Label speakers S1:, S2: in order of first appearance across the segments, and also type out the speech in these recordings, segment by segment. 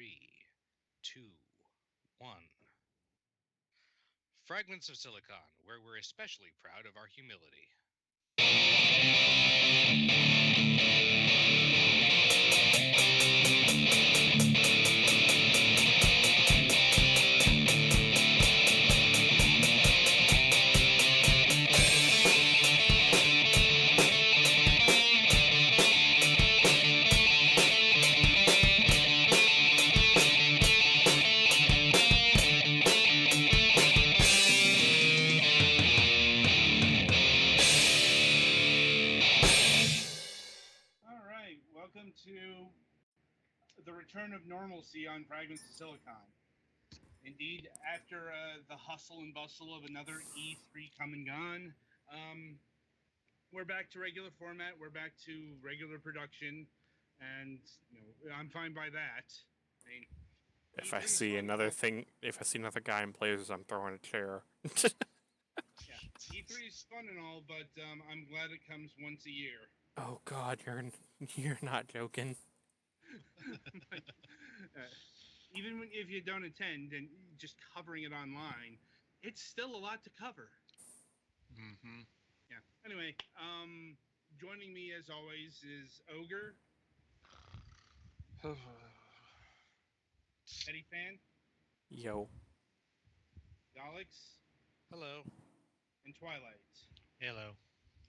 S1: 3, 2, 1. Fragments of Silicon, where we're especially proud of our humility.
S2: All right, welcome to the return of normalcy on Fragments of Silicon. Indeed, after the hustle and bustle of another E3 come and gone, we're back to regular format. We're back to regular production, and I'm fine by that. I mean,
S3: If I
S2: E3's
S3: see
S2: fun and
S3: another
S2: all.
S3: thing, if I see another guy in Blazers, I'm throwing a chair.
S2: Yeah, E3 is fun and all, but I'm glad it comes once a year.
S3: Oh God, you're not joking.
S2: Like, uh, even if you don't attend and just covering it online, it's still a lot to cover.
S1: Mm-hmm.
S2: Yeah. Anyway, joining me as always is Ogre, Eddie Fan,
S3: Yo,
S2: Daleks,
S1: Hello.
S2: and Twilight.
S1: Hello.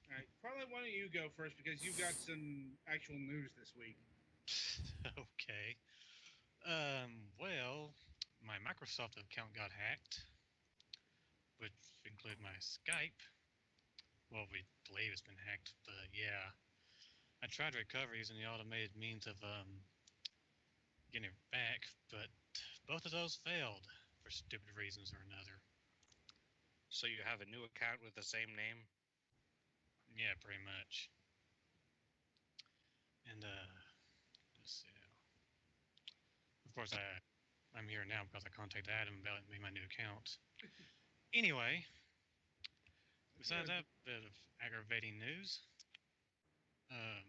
S2: All right, Twilight, why don't you go first because you've got some actual news this week.
S4: Okay. Well, my Microsoft account got hacked, which include my Skype. Well, we believe it's been hacked, but yeah. I tried to recover using the automated means of getting it back, but both of those failed for stupid reasons or another.
S1: So you have a new account with the same name?
S4: Yeah, pretty much. And let's see. Of course, I'm here now because I contacted Adam about me my new account. Anyway, besides that bit of aggravating news, um,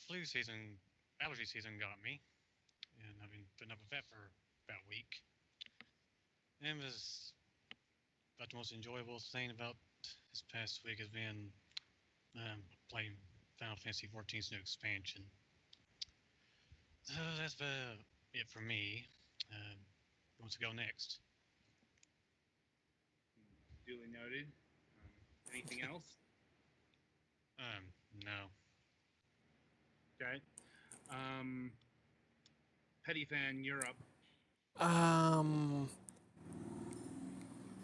S4: flu season, allergy season got me, and I've been putting up with that for about a week. And it was about the most enjoyable thing about this past week has been playing Final Fantasy XIV's new expansion. So that's about it for me. Who wants to go next?
S2: Duly noted. Anything else?
S4: No.
S2: Okay. Petty Fan, you're up.
S3: um,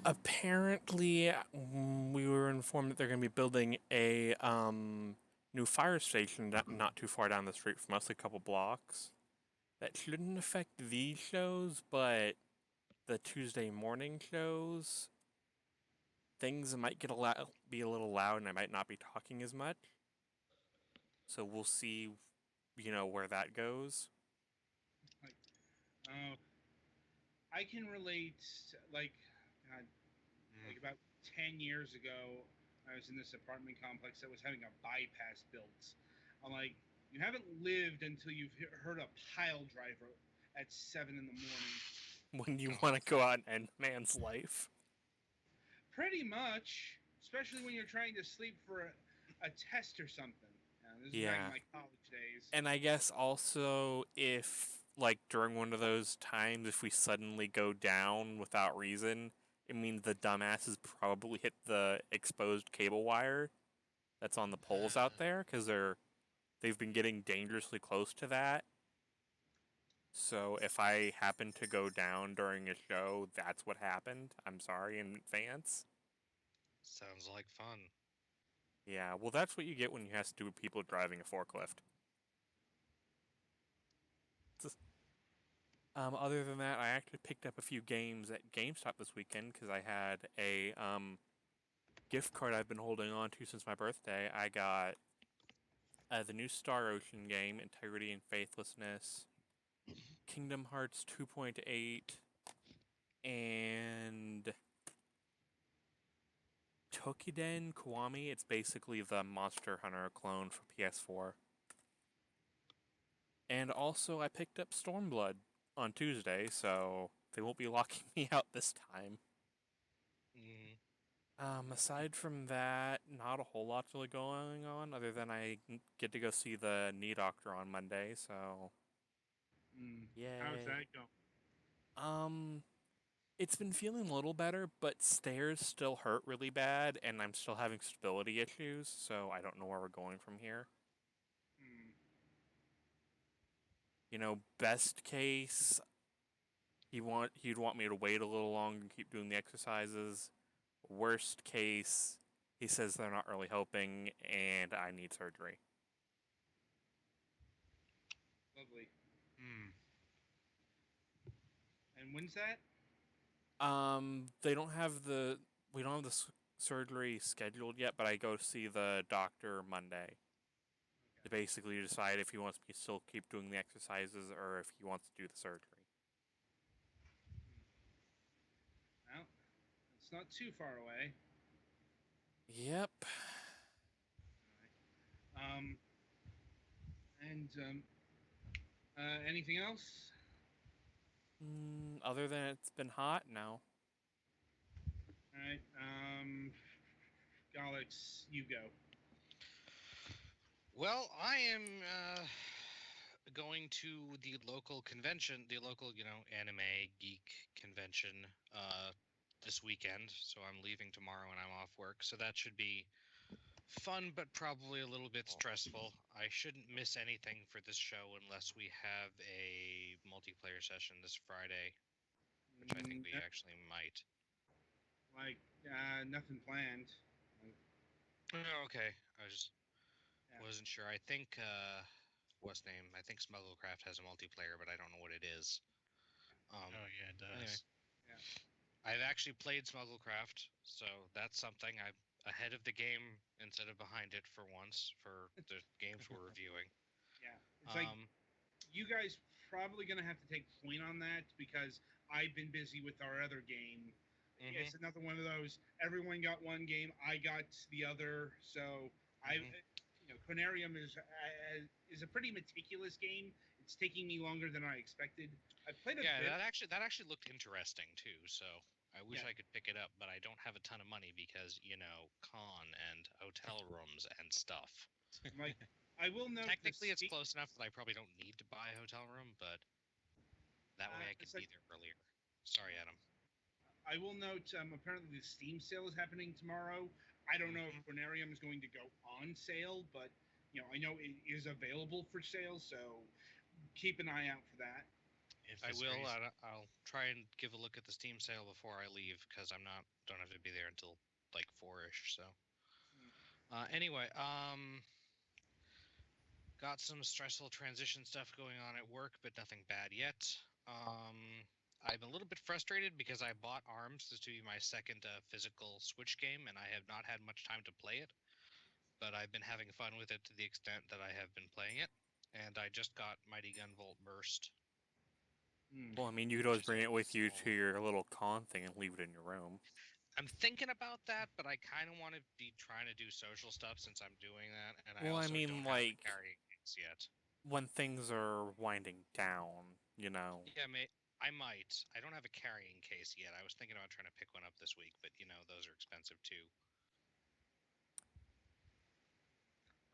S3: apparently we were informed that they're going to be building a new fire station not too far down the street from us, a couple blocks. That shouldn't affect these shows, but the Tuesday morning shows, things might be a little loud, and I might not be talking as much. So we'll see, where that goes.
S2: Uh, I can relate. God, like about 10 years ago, I was in this apartment complex that was having a bypass built. I'm like, you haven't lived until you've heard a pile driver at 7 in the morning.
S3: When you want to go out and end man's life.
S2: Pretty much, especially when you're trying to sleep for a test or something. This is back in
S3: Yeah.
S2: my college days.
S3: And I guess also if, like, during one of those times, if we suddenly go down without reason, it means the dumbasses probably hit the exposed cable wire that's on the poles out there, because they've been getting dangerously close to that. So if I happen to go down during a show, that's what happened. I'm sorry in advance.
S1: Sounds like fun.
S3: Yeah, well, that's what you get when you have stupid people driving a forklift. Other than that, I actually picked up a few games at GameStop this weekend because I had a gift card I've been holding on to since my birthday. I got the new Star Ocean game, Integrity and Faithlessness, Kingdom Hearts 2.8, and Tokiden Kiwami. It's basically the Monster Hunter clone for PS4. And also, I picked up Stormblood on Tuesday, so they won't be locking me out this time. Aside from that, not a whole lot's really going on, other than I get to go see the knee doctor on Monday, so... Yay.
S2: How's that going?
S3: It's been feeling a little better, but stairs still hurt really bad, and I'm still having stability issues, so I don't know where we're going from here. You know, best case, he'd want me to wait a little longer and keep doing the exercises. Worst case, he says they're not really helping, and I need surgery.
S2: Lovely.
S4: Hmm.
S2: And when's that?
S3: We don't have the surgery scheduled yet, but I go see the doctor Monday to basically decide if he wants me to still keep doing the exercises or if he wants to do the surgery.
S2: Well, it's not too far away.
S3: Yep.
S2: Anything else?
S3: Other than it's been hot now.
S2: All right. Alex, you go.
S1: Well, I am going to the local convention, the local, anime geek convention this weekend. So I'm leaving tomorrow and I'm off work. So that should be fun, but probably a little bit stressful. I shouldn't miss anything for this show unless we have a multiplayer session this Friday, which I think we actually might.
S2: Nothing planned.
S1: Oh, okay. I just wasn't sure. I think, what's name? I think Smugglecraft has a multiplayer, but I don't know what it is.
S4: Oh, yeah, it does.
S1: Anyway.
S2: Yeah.
S1: I've actually played Smugglecraft, so that's something. I'm ahead of the game instead of behind it for once for the games we're reviewing.
S2: Yeah. It's like you guys probably going to have to take point on that because I've been busy with our other game.
S1: Mm-hmm.
S2: It's another one of those. Everyone got one game. I got the other. So Conarium is a pretty meticulous game. It's taking me longer than I expected. I played a bit.
S1: that actually looked interesting too. So I wish I could pick it up, but I don't have a ton of money because con and hotel rooms and stuff.
S2: I will note.
S1: Technically, it's close enough that I probably don't need to buy a hotel room, but that way I could be there earlier. Sorry, Adam.
S2: I will note, apparently the Steam sale is happening tomorrow. I don't know if Planarium is going to go on sale, but I know it is available for sale, so keep an eye out for that.
S1: I will. I'll try and give a look at the Steam sale before I leave because don't have to be there until like 4-ish. So anyway, got some stressful transition stuff going on at work, but nothing bad yet. I'm a little bit frustrated because I bought ARMS to be my second physical Switch game, and I have not had much time to play it. But I've been having fun with it to the extent that I have been playing it, and I just got Mighty Gunvolt Burst.
S3: Well, I mean, you could always bring it with you to your little con thing and leave it in your room.
S1: I'm thinking about that, but I kind of want to be trying to do social stuff since I'm doing that, and
S3: well,
S1: I also
S3: mean,
S1: don't
S3: like,
S1: have carrying case yet.
S3: When things are winding down,
S1: Yeah, I might. I don't have a carrying case yet. I was thinking about trying to pick one up this week, but those are expensive too.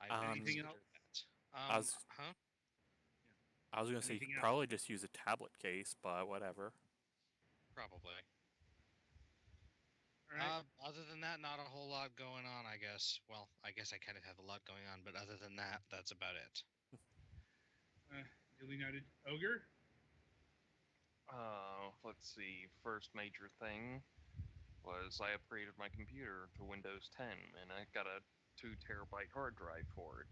S2: Anything else?
S3: I was going to say you could probably just use a tablet case, but whatever.
S1: Probably.
S2: Right.
S1: Other than that, not a whole lot going on, I guess. Well, I guess I kind of have a lot going on, but other than that, that's about it.
S2: Duly noted. Ogre?
S5: Let's see. First major thing was I upgraded my computer to Windows 10, and I got a 2 terabyte hard drive for it.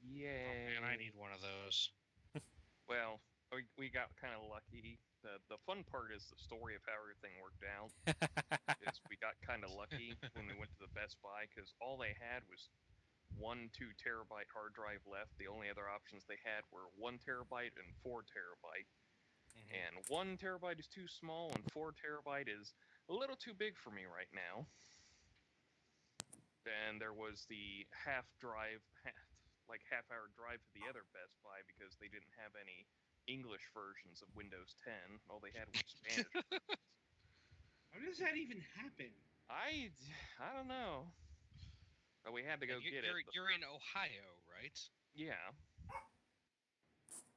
S5: Yay!
S1: Oh, man, I need one of those.
S5: Well, we got kind of lucky. The fun part is the story of how everything worked out. Is we got kind of lucky when we went to the Best Buy because all they had was 1 2 terabyte hard drive left. The only other options they had were 1 terabyte and 4 terabyte. And 1 terabyte is too small, and 4 terabyte is a little too big for me right now. Then there was the half like half-hour drive to the other Best Buy because they didn't have any English versions of Windows 10. All they had was Spanish.
S2: How does that even happen?
S5: I don't know. But we had to go
S1: And
S5: get
S1: you're,
S5: it.
S1: you're in Ohio, right?
S5: Yeah.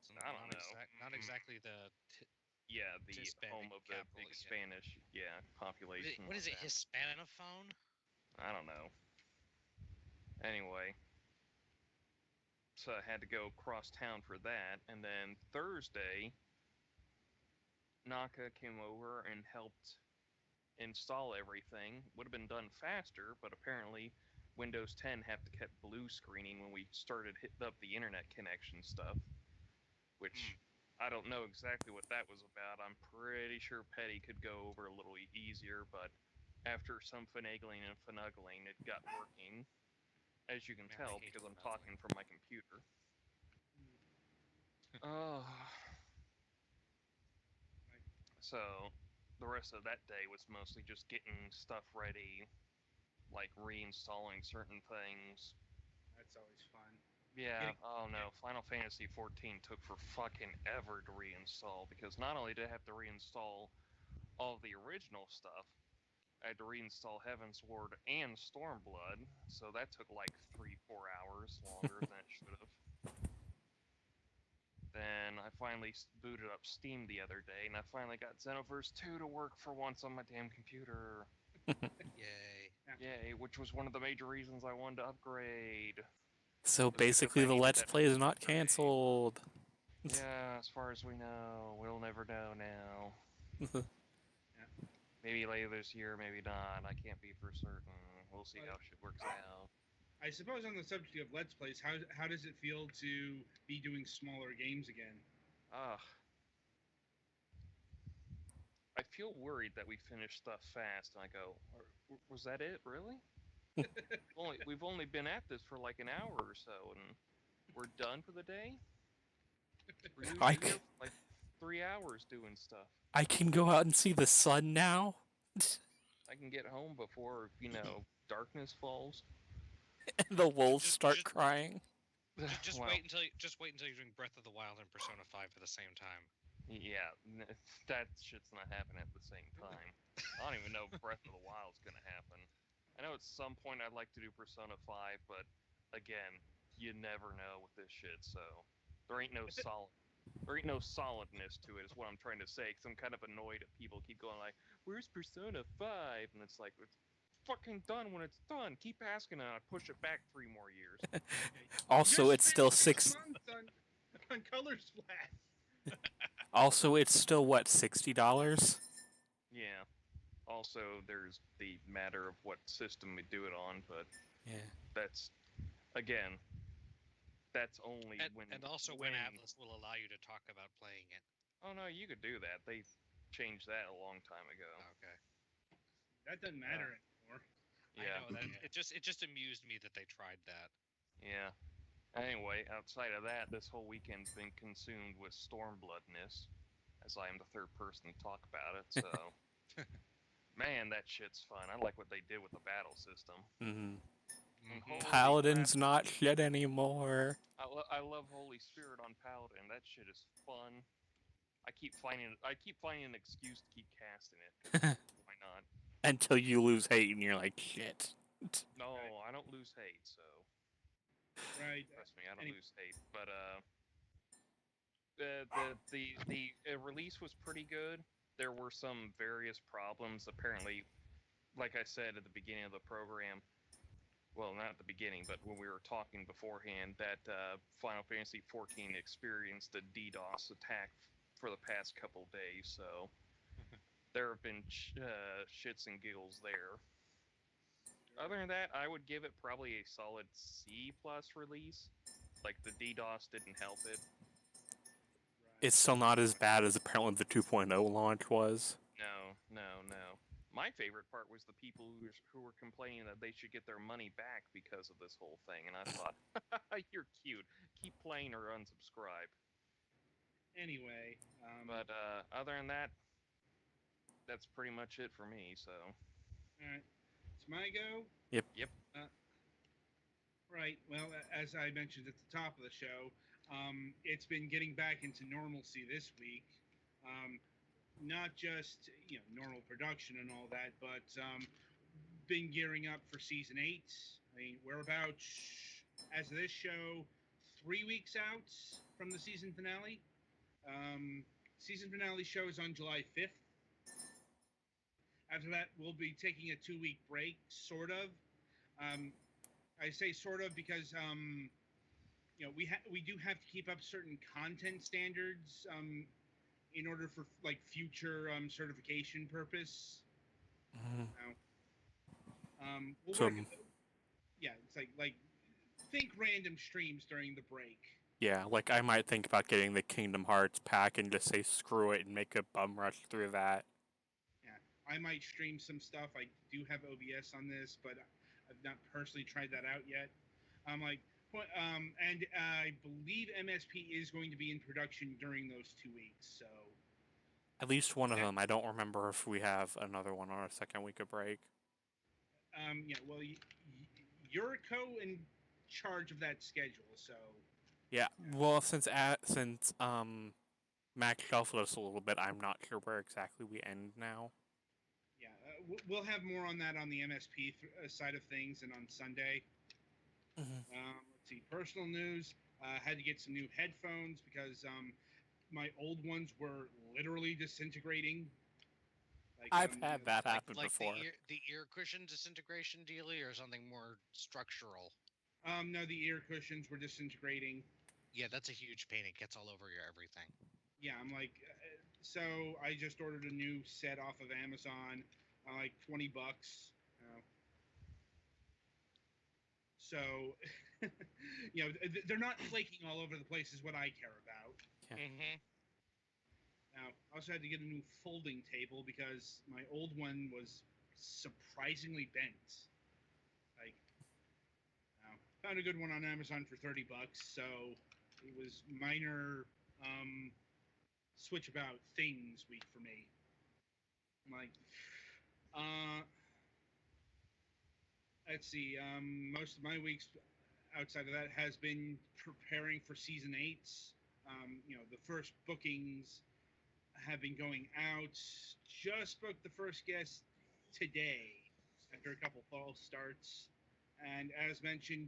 S1: So
S5: I don't know.
S1: Not exactly the.
S5: Yeah, the
S1: Hispanic
S5: home of the
S1: capital,
S5: big
S1: yeah.
S5: Spanish, population.
S1: What is it?
S5: like that.
S1: Hispanophone?
S5: I don't know. Anyway, so I had to go cross town for that, and then Thursday, Naka came over and helped install everything. Would have been done faster, but apparently Windows 10 have to kept blue screening when we started hitting up the internet connection stuff, which I don't know exactly what that was about. I'm pretty sure Petty could go over a little easier, but after some finagling and finagling, it got working. As you can
S1: Man, I
S5: tell,
S1: hate
S5: because I'm
S1: finagling.
S5: talking from my computer. Oh. So, the rest of that day was mostly just getting stuff ready, like reinstalling certain things.
S2: That's always fun.
S5: Yeah, oh no, Final Fantasy XIV took for fucking ever to reinstall, because not only did I have to reinstall all the original stuff, I had to reinstall Heavensward and Stormblood, so that took like 3-4 hours longer than it should have. Then I finally booted up Steam the other day, and I finally got Xenoverse 2 to work for once on my damn computer.
S1: Yay.
S5: Yay, which was one of the major reasons I wanted to upgrade.
S3: So
S5: It was because
S3: basically,
S5: I
S3: the
S5: needed
S3: Let's
S5: that
S3: Play is not
S5: upgrade.
S3: canceled.
S5: Yeah, as far as we know, we'll never know now. Maybe later this year, maybe not. I can't be for certain. We'll see how shit works out.
S2: I suppose on the subject of Let's Plays, how does it feel to be doing smaller games again?
S5: Ugh. I feel worried that we finish stuff fast, and I go, was that it, really? We've only been at this for like an hour or so, and we're done for the day? We're usually here for like 3 hours doing stuff.
S3: I can go out and see the sun now.
S5: I can get home before, darkness falls.
S3: And the wolves
S1: Just-
S3: start
S1: just-
S3: crying.
S1: Just
S5: Well,
S1: wait until you're doing Breath of the Wild and Persona 5 at the same time.
S5: Yeah, that shit's not happening at the same time. I don't even know if Breath of the Wild's gonna happen. I know at some point I'd like to do Persona 5, but again, you never know with this shit, so there ain't no solidness to it, is what I'm trying to say, because I'm kind of annoyed at people keep going like, where's Persona 5? And it's like, it's fucking done when it's done. Keep asking, and I push it back 3 more years.
S3: Also,
S2: Just
S3: it's still
S2: spent
S3: 6.
S2: months on Color Splash.
S3: Also, it's still what, $60?
S5: Yeah. Also, there's the matter of what system we do it on, but
S3: Yeah.
S5: that's, again, that's only
S1: And also when Atlas will allow you to talk about playing it.
S5: Oh no, you could do that. They changed that a long time ago.
S1: Okay.
S2: That doesn't matter anymore.
S5: Yeah.
S1: I know that it just amused me that they tried that.
S5: Yeah. Anyway, outside of that, this whole weekend's been consumed with Stormbloodness, as I am the third person to talk about it, so... Man, that shit's fun. I like what they did with the battle system.
S3: Mm-hmm.
S5: Holy
S3: Paladin's
S5: crap.
S3: not shit anymore.
S5: I love Holy Spirit on Paladin. That shit is fun. I keep finding an excuse to keep casting it. 'Cause why not?
S3: Until you lose hate and you're like, shit.
S5: No, I don't lose hate, so...
S2: Right.
S5: Trust me, I don't lose hate. But the release was pretty good. There were some various problems. Apparently, like I said at the beginning of the program, well, not at the beginning, but when we were talking beforehand, that Final Fantasy XIV experienced a DDoS attack for the past couple days. So there have been shits and giggles there. Other than that, I would give it probably a solid C+ release. Like, the DDoS didn't help it.
S3: It's still not as bad as apparently the 2.0 launch was.
S5: No. My favorite part was the people who were complaining that they should get their money back because of this whole thing, and I thought, you're cute. Keep playing or unsubscribe.
S2: Anyway.
S5: But other than that, that's pretty much it for me, so...
S2: Alright. It's my go?
S3: Yep.
S2: Right. Well, as I mentioned at the top of the show, it's been getting back into normalcy this week. Um, not just normal production and all that, but been gearing up for season 8. I mean, we're about, as of this show, 3 weeks out from the season finale. Um, Season finale show is on July 5th. After that, we'll be taking a 2 week break, sort of. Um, I say sort of because we do have to keep up certain content standards in order for like future certification purpose.
S3: Mhm.
S2: We'll
S3: So,
S2: work. Yeah, it's like think random streams during the break.
S3: yeah, like I might think about getting the Kingdom Hearts pack and just say screw it and make a bum rush through that.
S2: Yeah, I might stream some stuff. I do have OBS on this, but I've not personally tried that out yet. I'm like, and I believe MSP is going to be in production during those 2 weeks. So
S3: At least one of
S2: that,
S3: them. I don't remember if we have another one on our second week of break.
S2: yeah, well, you're in charge of that schedule, so
S3: Yeah, well, since Max shelved us a little bit, I'm not sure where exactly we end now.
S2: yeah, we'll have more on that on the MSP side of things and on Sunday. Let's see, personal news. Had to get some new headphones because my old ones were literally disintegrating. Like,
S3: I've had that
S1: like
S3: happen
S1: like
S3: before.
S1: the ear cushion disintegration dealy or something more structural.
S2: No, the ear cushions were disintegrating.
S1: Yeah, that's a huge pain. It gets all over your everything.
S2: Yeah, I'm like, so I just ordered a new set off of Amazon, like $20. So, they're not flaking all over the place is what I care about.
S3: Yeah.
S1: Mm-hmm.
S2: Now, I also had to get a new folding table because my old one was surprisingly bent. Like, found a good one on Amazon for $30, so it was minor switch about things week for me. I'm like, uh, let's see. Most of my weeks outside of that has been preparing for season 8. The first bookings have been going out. Just booked the first guest today after a couple false starts. And as mentioned,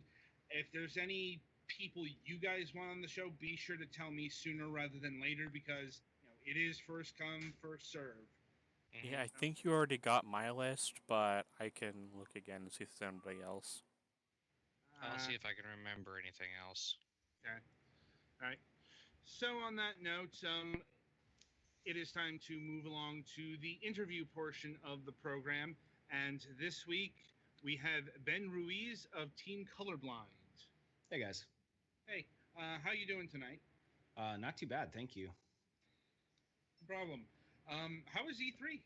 S2: if there's any people you guys want on the show, be sure to tell me sooner rather than later because it is first come, first serve.
S3: Yeah, I think you already got my list, but I can look again and see if there's anybody else.
S1: I'll see if I can remember anything else.
S2: Okay. All right. So on that note, it is time to move along to the interview portion of the program. And this week we have Ben Ruiz of Team Colorblind.
S6: Hey guys.
S2: Hey, how you doing tonight?
S6: Not too bad, thank you.
S2: No problem. How was E3?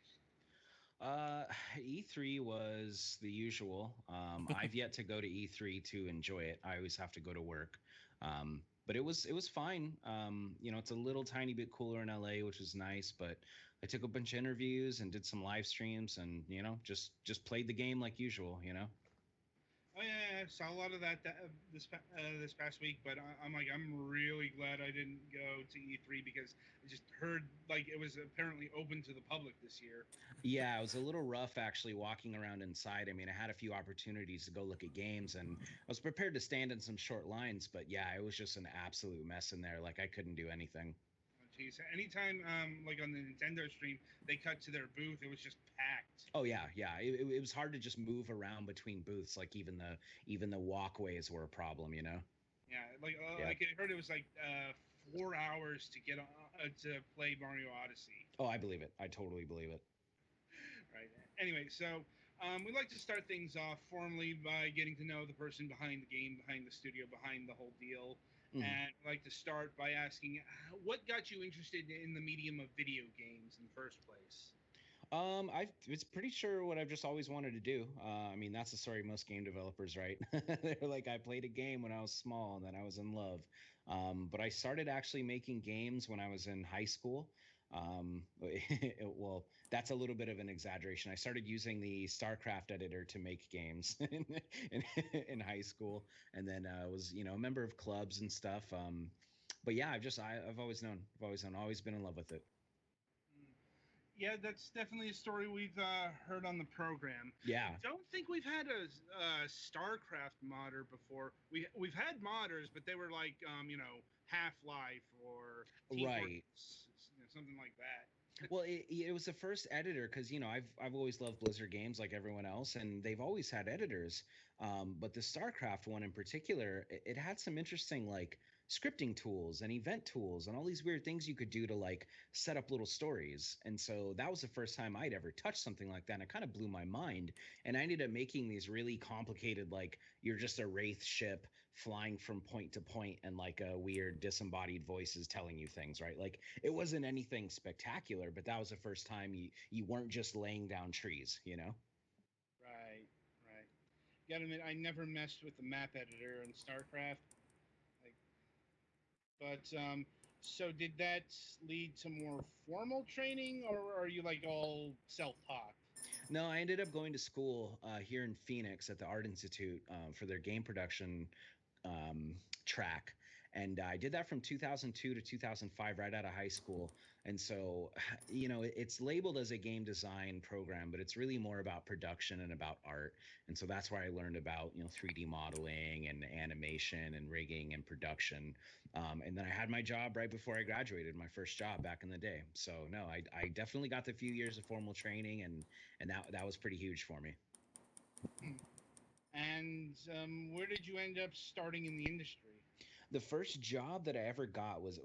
S6: E3 was the usual. I've yet to go to E3 to enjoy it. I always have to go to work. But it was fine. It's a little tiny bit cooler in LA, which is nice. But I took a bunch of interviews and did some live streams, and just played the game like usual.
S2: Oh yeah, I saw a lot of that this past week, but I'm really glad I didn't go to E3 because I just heard like it was apparently open to the public this year.
S6: Yeah, it was a little rough actually walking around inside. I mean, I had a few opportunities to go look at games, and I was prepared to stand in some short lines, but yeah, it was just an absolute mess in there. Like I couldn't do anything.
S2: Oh, geez, anytime like on the Nintendo stream they cut to their booth, it was just packed.
S6: Oh yeah. It was hard to just move around between booths. Like even the walkways were a problem.
S2: Yeah,
S6: Yeah.
S2: like I heard it was like 4 hours to get to play Mario Odyssey.
S6: Oh, I believe it. I totally believe it.
S2: Right. Anyway, so we'd like to start things off formally by getting to know the person behind the game, behind the studio, behind the whole deal.
S6: Mhm.
S2: And I'd like to start by asking, what got you interested in the medium of video games in the first place?
S6: It's pretty sure what I've just always wanted to do. I mean, that's the story of most game developers, right? They're like, I played a game when I was small and then I was in love. But I started actually making games when I was in high school. Well, that's a little bit of an exaggeration. I started using the StarCraft editor to make games in, in high school, and then was a member of clubs and stuff. But yeah, I've always known, always been in love with it.
S2: Yeah, that's definitely a story we've heard on the program.
S6: Yeah.
S2: I don't think we've had a StarCraft modder before. We've had modders, but they were like Half-Life or Team
S6: Right.
S2: Fortress, something like that.
S6: Well, it was the first editor because I've always loved Blizzard games like everyone else, and they've always had editors. But the StarCraft one in particular, it had some interesting like scripting tools and event tools and all these weird things you could do to like set up little stories. And so that was the first time I'd ever touched something like that. And it kind of blew my mind. And I ended up making these really complicated, like you're just a wraith ship flying from point to point and like a weird disembodied voices telling you things, right? Like it wasn't anything spectacular, but that was the first time you weren't just laying down trees,
S2: Right, right. Gotta admit, I never messed with the map editor in StarCraft. Like, but so did that lead to more formal training, or are you like all self-taught?
S6: No, I ended up going to school here in Phoenix at the Art Institute for their game production track. And I did that from 2002 to 2005, right out of high school. And so, it's labeled as a game design program, but it's really more about production and about art. And so that's where I learned about, 3D modeling and animation and rigging and production. And then I had my job right before I graduated, my first job back in the day. So no, I definitely got the few years of formal training, and that was pretty huge for me.
S2: And where did you end up starting in the industry?
S6: The first job that I ever got was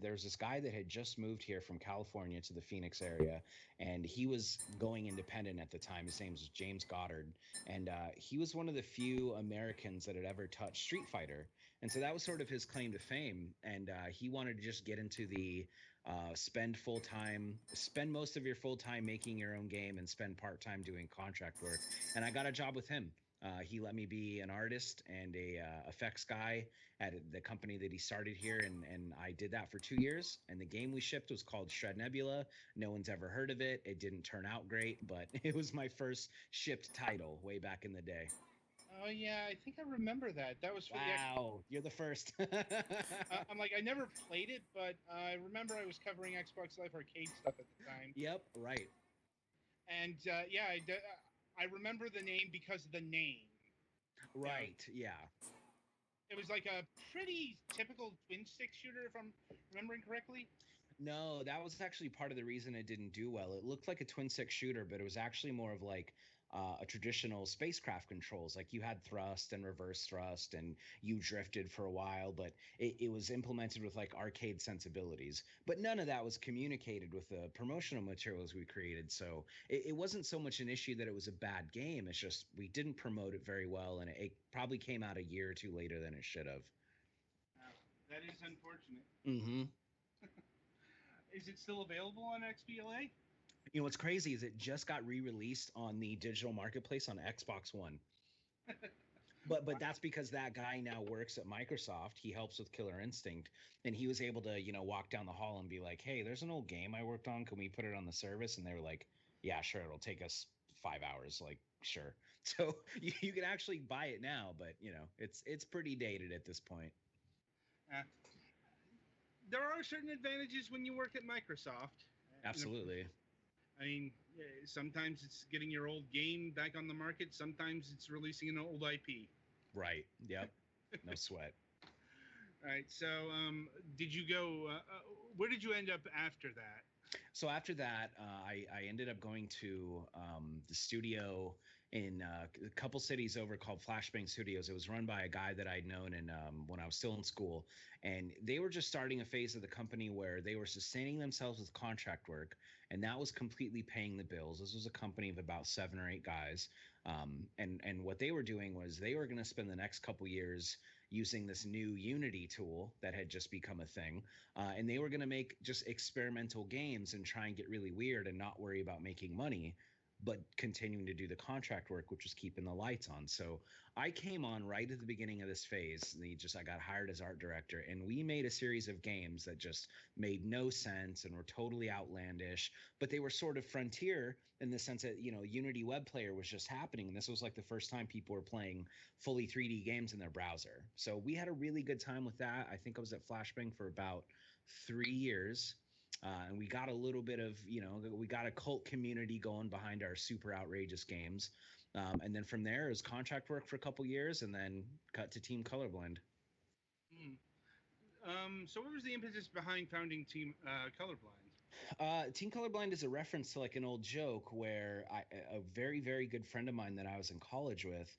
S6: there was this guy that had just moved here from California to the Phoenix area, and he was going independent at the time. His name was James Goddard, and he was one of the few Americans that had ever touched Street Fighter, and so that was sort of his claim to fame. And he wanted to just get into the spend most of your full time making your own game and spend part time doing contract work. And I got a job with him. He let me be an artist and a effects guy at the company that he started here, and I did that for 2 years. And the game we shipped was called Shred Nebula. No one's ever heard of it. It didn't turn out great, but it was my first shipped title way back in the day.
S2: Oh yeah, I think I remember that. That was for
S6: Wow, you're the first.
S2: I'm like, I never played it, but I remember I was covering Xbox Live Arcade stuff at the time.
S6: Yep, right.
S2: And yeah, I remember the name because of the name.
S6: Right, yeah.
S2: It was like a pretty typical twin stick shooter, if I'm remembering correctly.
S6: No, that was actually part of the reason it didn't do well. It looked like a twin stick shooter, but it was actually more of like a traditional spacecraft controls. Like you had thrust and reverse thrust, and you drifted for a while, but it was implemented with like arcade sensibilities. But none of that was communicated with the promotional materials we created. So it wasn't so much an issue that it was a bad game. It's just we didn't promote it very well, and it probably came out a year or two later than it should have.
S2: That is unfortunate.
S6: Mm-hmm.
S2: Is it still available on XBLA?
S6: What's crazy is it just got re-released on the digital marketplace on Xbox One. But that's because that guy now works at Microsoft. He helps with Killer Instinct, and he was able to walk down the hall and be like, "Hey, there's an old game I worked on. Can we put it on the service?" And they were like, "Yeah, sure. It'll take us 5 hours." Like, sure. So you can actually buy it now, but it's pretty dated at this point.
S2: There are certain advantages when you work at Microsoft.
S6: Absolutely.
S2: I mean, sometimes it's getting your old game back on the market. Sometimes it's releasing an old IP.
S6: Right. Yep. No sweat.
S2: All right. So, did you go? Where did you end up after that?
S6: So after that, I ended up going to the studio in a couple cities over called Flashbang Studios. It was run by a guy that I'd known when I was still in school. And they were just starting a phase of the company where they were sustaining themselves with contract work, and that was completely paying the bills. This was a company of about 7 or 8 guys. And what they were doing was they were going to spend the next couple years using this new Unity tool that had just become a thing. And they were going to make just experimental games and try and get really weird and not worry about making money. but continuing to do the contract work, which was keeping the lights on. So I came on right at the beginning of this phase. I got hired as art director, and we made a series of games that just made no sense and were totally outlandish, but they were sort of frontier in the sense that, Unity web player was just happening. And this was like the first time people were playing fully 3D games in their browser. So we had a really good time with that. I think I was at Flashbang for about 3 years. And we got a little bit of, we got a cult community going behind our super outrageous games. And then from there, it was contract work for a couple years, and then cut to Team Colorblind.
S2: So what was the impetus behind founding Team Colorblind?
S6: Team Colorblind is a reference to like an old joke where a very, very good friend of mine that I was in college with,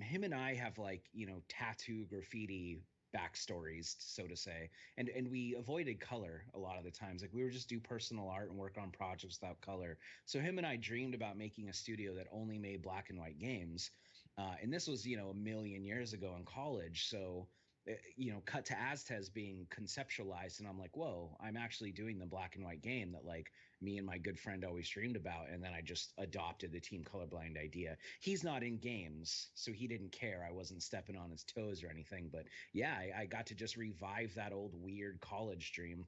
S6: him and I have like, tattoo graffiti backstories, so to say, and we avoided color a lot of the times. Like, we would just do personal art and work on projects without color. So him and I dreamed about making a studio that only made black and white games, and this was, a million years ago in college. So cut to Aztez being conceptualized, and I'm like, whoa, I'm actually doing the black and white game that like me and my good friend always dreamed about. And then I just adopted the Team Colorblind idea. He's not in games, so he didn't care. I wasn't stepping on his toes or anything, but yeah, I got to just revive that old weird college dream.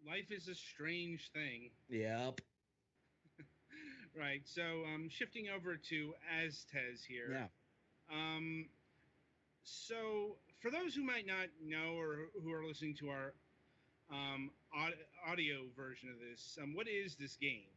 S2: Life is a strange thing.
S6: Yep.
S2: Right. So shifting over to Aztez here.
S6: Yeah.
S2: So, for those who might not know or who are listening to our audio version of this, what is this game?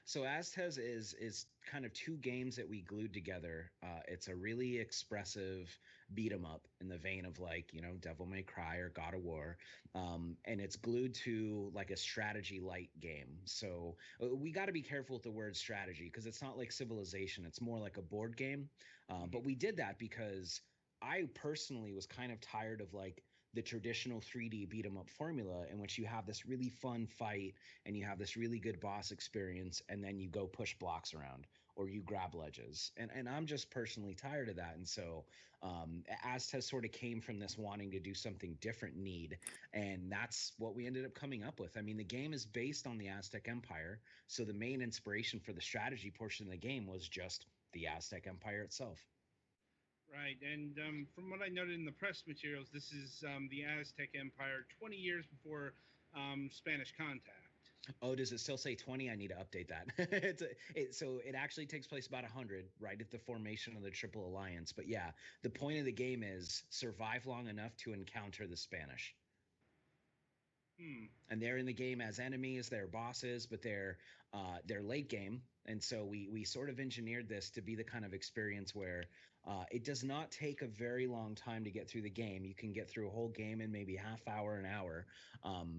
S6: So Aztez is kind of two games that we glued together. It's a really expressive beat 'em up in the vein of like, Devil May Cry or God of War, and it's glued to like a strategy light game. So we got to be careful with the word strategy because it's not like Civilization. It's more like a board game. But we did that because I personally was kind of tired of like the traditional 3D beat 'em up formula in which you have this really fun fight and you have this really good boss experience, and then you go push blocks around or you grab ledges. And I'm just personally tired of that. And so Aztez sort of came from this wanting to do something different need. And that's what we ended up coming up with. I mean, the game is based on the Aztec Empire. So the main inspiration for the strategy portion of the game was just the Aztec Empire itself.
S2: Right, and from what I noted in the press materials, this is the Aztec Empire 20 years before Spanish contact.
S6: Oh, does it still say 20? I need to update that. So it actually takes place about 100, right at the formation of the Triple Alliance. But yeah, the point of the game is survive long enough to encounter the Spanish. And they're in the game as enemies, they're bosses, but they're late game. And so we sort of engineered this to be the kind of experience where it does not take a very long time to get through the game. You can get through a whole game in maybe half hour, an hour,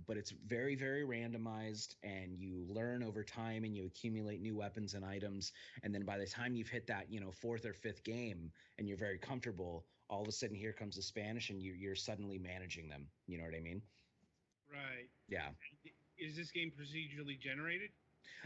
S6: but it's very, very randomized, and you learn over time and you accumulate new weapons and items. And then by the time you've hit that, fourth or fifth game and you're very comfortable, all of a sudden here comes the Spanish and you're suddenly managing them. You know what I mean?
S2: Right.
S6: Yeah.
S2: Is this game procedurally generated?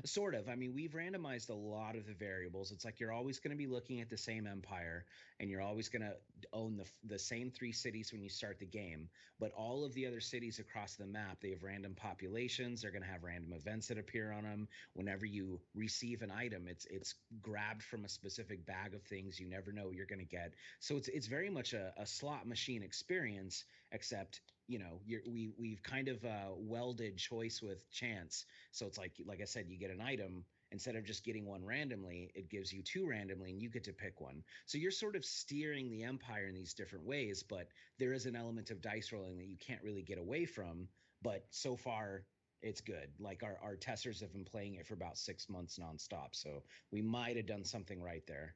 S6: Sort of. I mean, we've randomized a lot of the variables. It's like you're always going to be looking at the same empire, and you're always going to own the same 3 cities when you start the game. But all of the other cities across the map, they have random populations. They're going to have random events that appear on them. Whenever you receive an item, it's grabbed from a specific bag of things you never know what you're going to get. So it's very much a slot machine experience, except we've kind of welded choice with chance. So it's like I said, you get an item. Instead of just getting one randomly, it gives you 2 randomly, and you get to pick one. So you're sort of steering the empire in these different ways, but there is an element of dice rolling that you can't really get away from. But so far, it's good. Like our testers have been playing it for about 6 months nonstop, so we might have done something right there.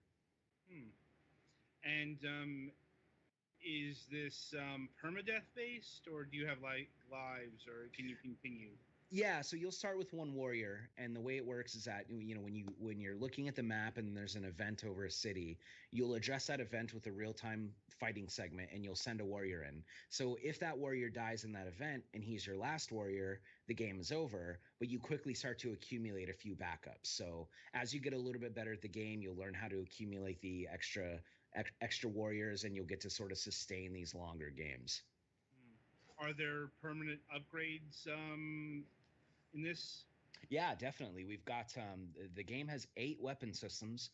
S2: And is this permadeath based, or do you have like lives, or can you continue?
S6: Yeah, so you'll start with 1 warrior, and the way it works is that when you're looking at the map and there's an event over a city, you'll address that event with a real-time fighting segment, and you'll send a warrior in. So if that warrior dies in that event and he's your last warrior, the game is over, but you quickly start to accumulate a few backups. So as you get a little bit better at the game, you'll learn how to accumulate the extra warriors, and you'll get to sort of sustain these longer games.
S2: Are there permanent upgrades in this?
S6: Yeah, definitely. We've got the game has 8 weapon systems.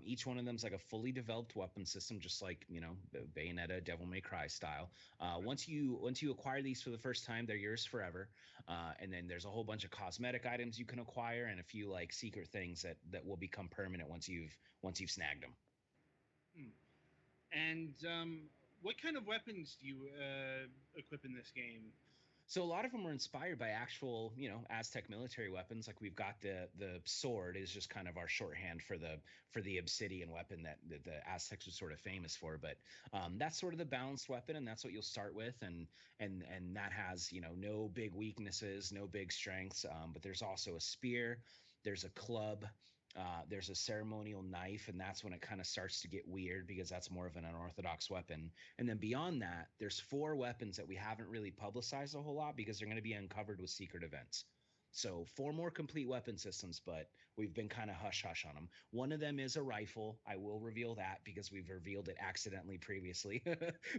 S6: Each one of them is like a fully developed weapon system, just like Bayonetta, Devil May Cry style. Once you acquire these for the first time, they're yours forever. And then there's a whole bunch of cosmetic items you can acquire, and a few like secret things that will become permanent once you've snagged them.
S2: Hmm. And what kind of weapons do you equip in this game?
S6: So a lot of them are inspired by actual, Aztec military weapons. Like we've got the sword is just kind of our shorthand for the obsidian weapon that the Aztecs were sort of famous for. But that's sort of the balanced weapon, and that's what you'll start with, and that has no big weaknesses, no big strengths. But there's also a spear, there's a club. There's a ceremonial knife, and that's when it kind of starts to get weird because that's more of an unorthodox weapon. And then beyond that, there's 4 weapons that we haven't really publicized a whole lot because they're going to be uncovered with secret events. So 4 more complete weapon systems, but we've been kind of hush hush on them. One of them is a rifle. I will reveal that because we've revealed it accidentally previously.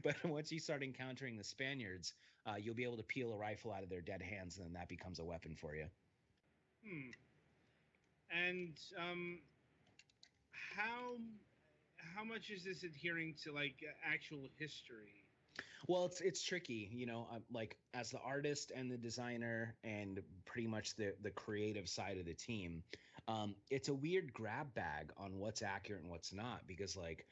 S6: But once you start encountering the Spaniards, you'll be able to peel a rifle out of their dead hands, and then that becomes a weapon for you.
S2: Hmm. And how how much is this adhering to like actual history?
S6: Well, it's tricky, like as the artist and the designer and pretty much the creative side of the team. It's a weird grab bag on what's accurate and what's not because, like,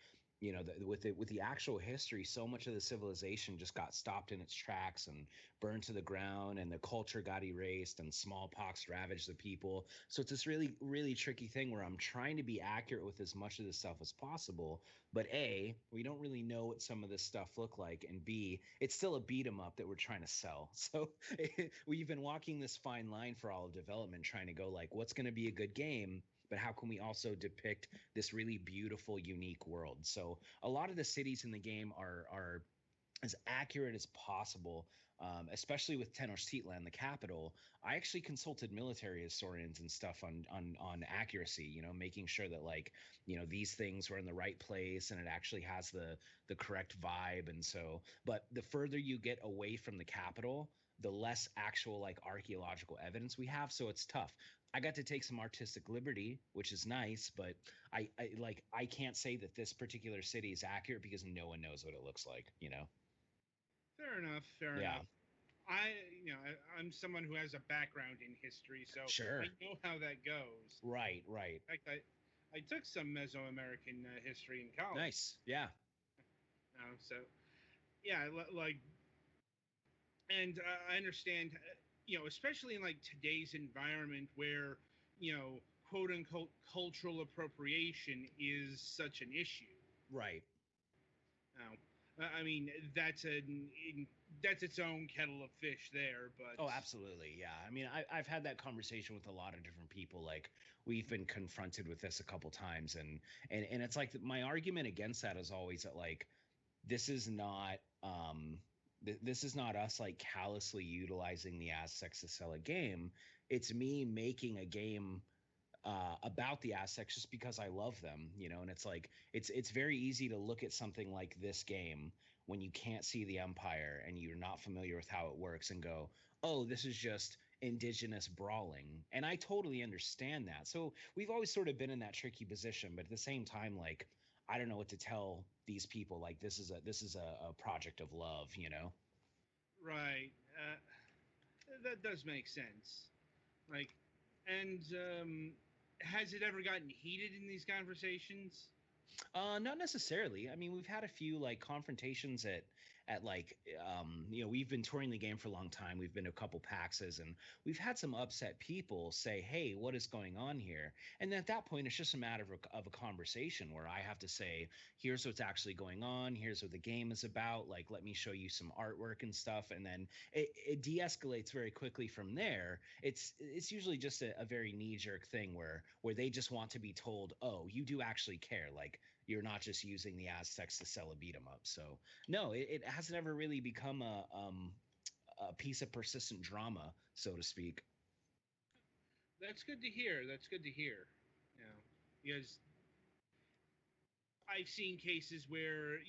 S6: with the actual history, so much of the civilization just got stopped in its tracks and burned to the ground, and the culture got erased, and smallpox ravaged the people. So it's this really really tricky thing where I'm trying to be accurate with as much of this stuff as possible, but A, we don't really know what some of this stuff look like, and B, it's still a beat 'em up that we're trying to sell. So we've been walking this fine line for all of development, trying to go like, what's going to be a good game, but how can we also depict this really beautiful, unique world? So a lot of the cities in the game are as accurate as possible, especially with Tenochtitlan, the capital. I actually consulted military historians and stuff on accuracy. Making sure that like these things were in the right place and it actually has the correct vibe. And so, but the further you get away from the capital, the less actual like archaeological evidence we have. So it's tough. I got to take some artistic liberty, which is nice, but I can't say that this particular city is accurate because no one knows what it looks like.
S2: Fair enough. Fair
S6: Yeah.
S2: enough. I'm someone who has a background in history, so
S6: Sure.
S2: I know how that goes.
S6: Right.
S2: In fact, I took some Mesoamerican history in college.
S6: Nice. Yeah.
S2: So yeah, like, and I understand, especially in like today's environment where quote unquote cultural appropriation is such an issue.
S6: Right.
S2: I mean, that's its own kettle of fish there, but
S6: Oh, absolutely. Yeah. I mean, I've had that conversation with a lot of different people. Like, we've been confronted with this a couple times, and it's like my argument against that is always that like this is not this is not us like callously utilizing the Aztecs to sell a game. It's me making a game about the Aztecs just because I love them. And it's like it's very easy to look at something like this game when you can't see the Empire and you're not familiar with how it works and go, oh, this is just indigenous brawling. And I totally understand that. So we've always sort of been in that tricky position, but at the same time, like, I don't know what to tell these people. Like, this is a project of love.
S2: right, that does make sense. Like, and has it ever gotten heated in these conversations?
S6: Not necessarily. I mean, we've had a few like confrontations at like we've been touring the game for a long time. We've been to a couple PAXs, and we've had some upset people say, "Hey, what is going on here?" And at that point, it's just a matter of a conversation where I have to say, "Here's what's actually going on. Here's what the game is about. Like, let me show you some artwork and stuff." And then it de-escalates very quickly from there. It's usually just a very knee-jerk thing where they just want to be told, "Oh, you do actually care. Like, you're not just using the Aztecs to sell a beat 'em up." So no, it hasn't ever really become a piece of persistent drama, so to speak.
S2: That's good to hear. That's good to hear. You know, because I've seen cases where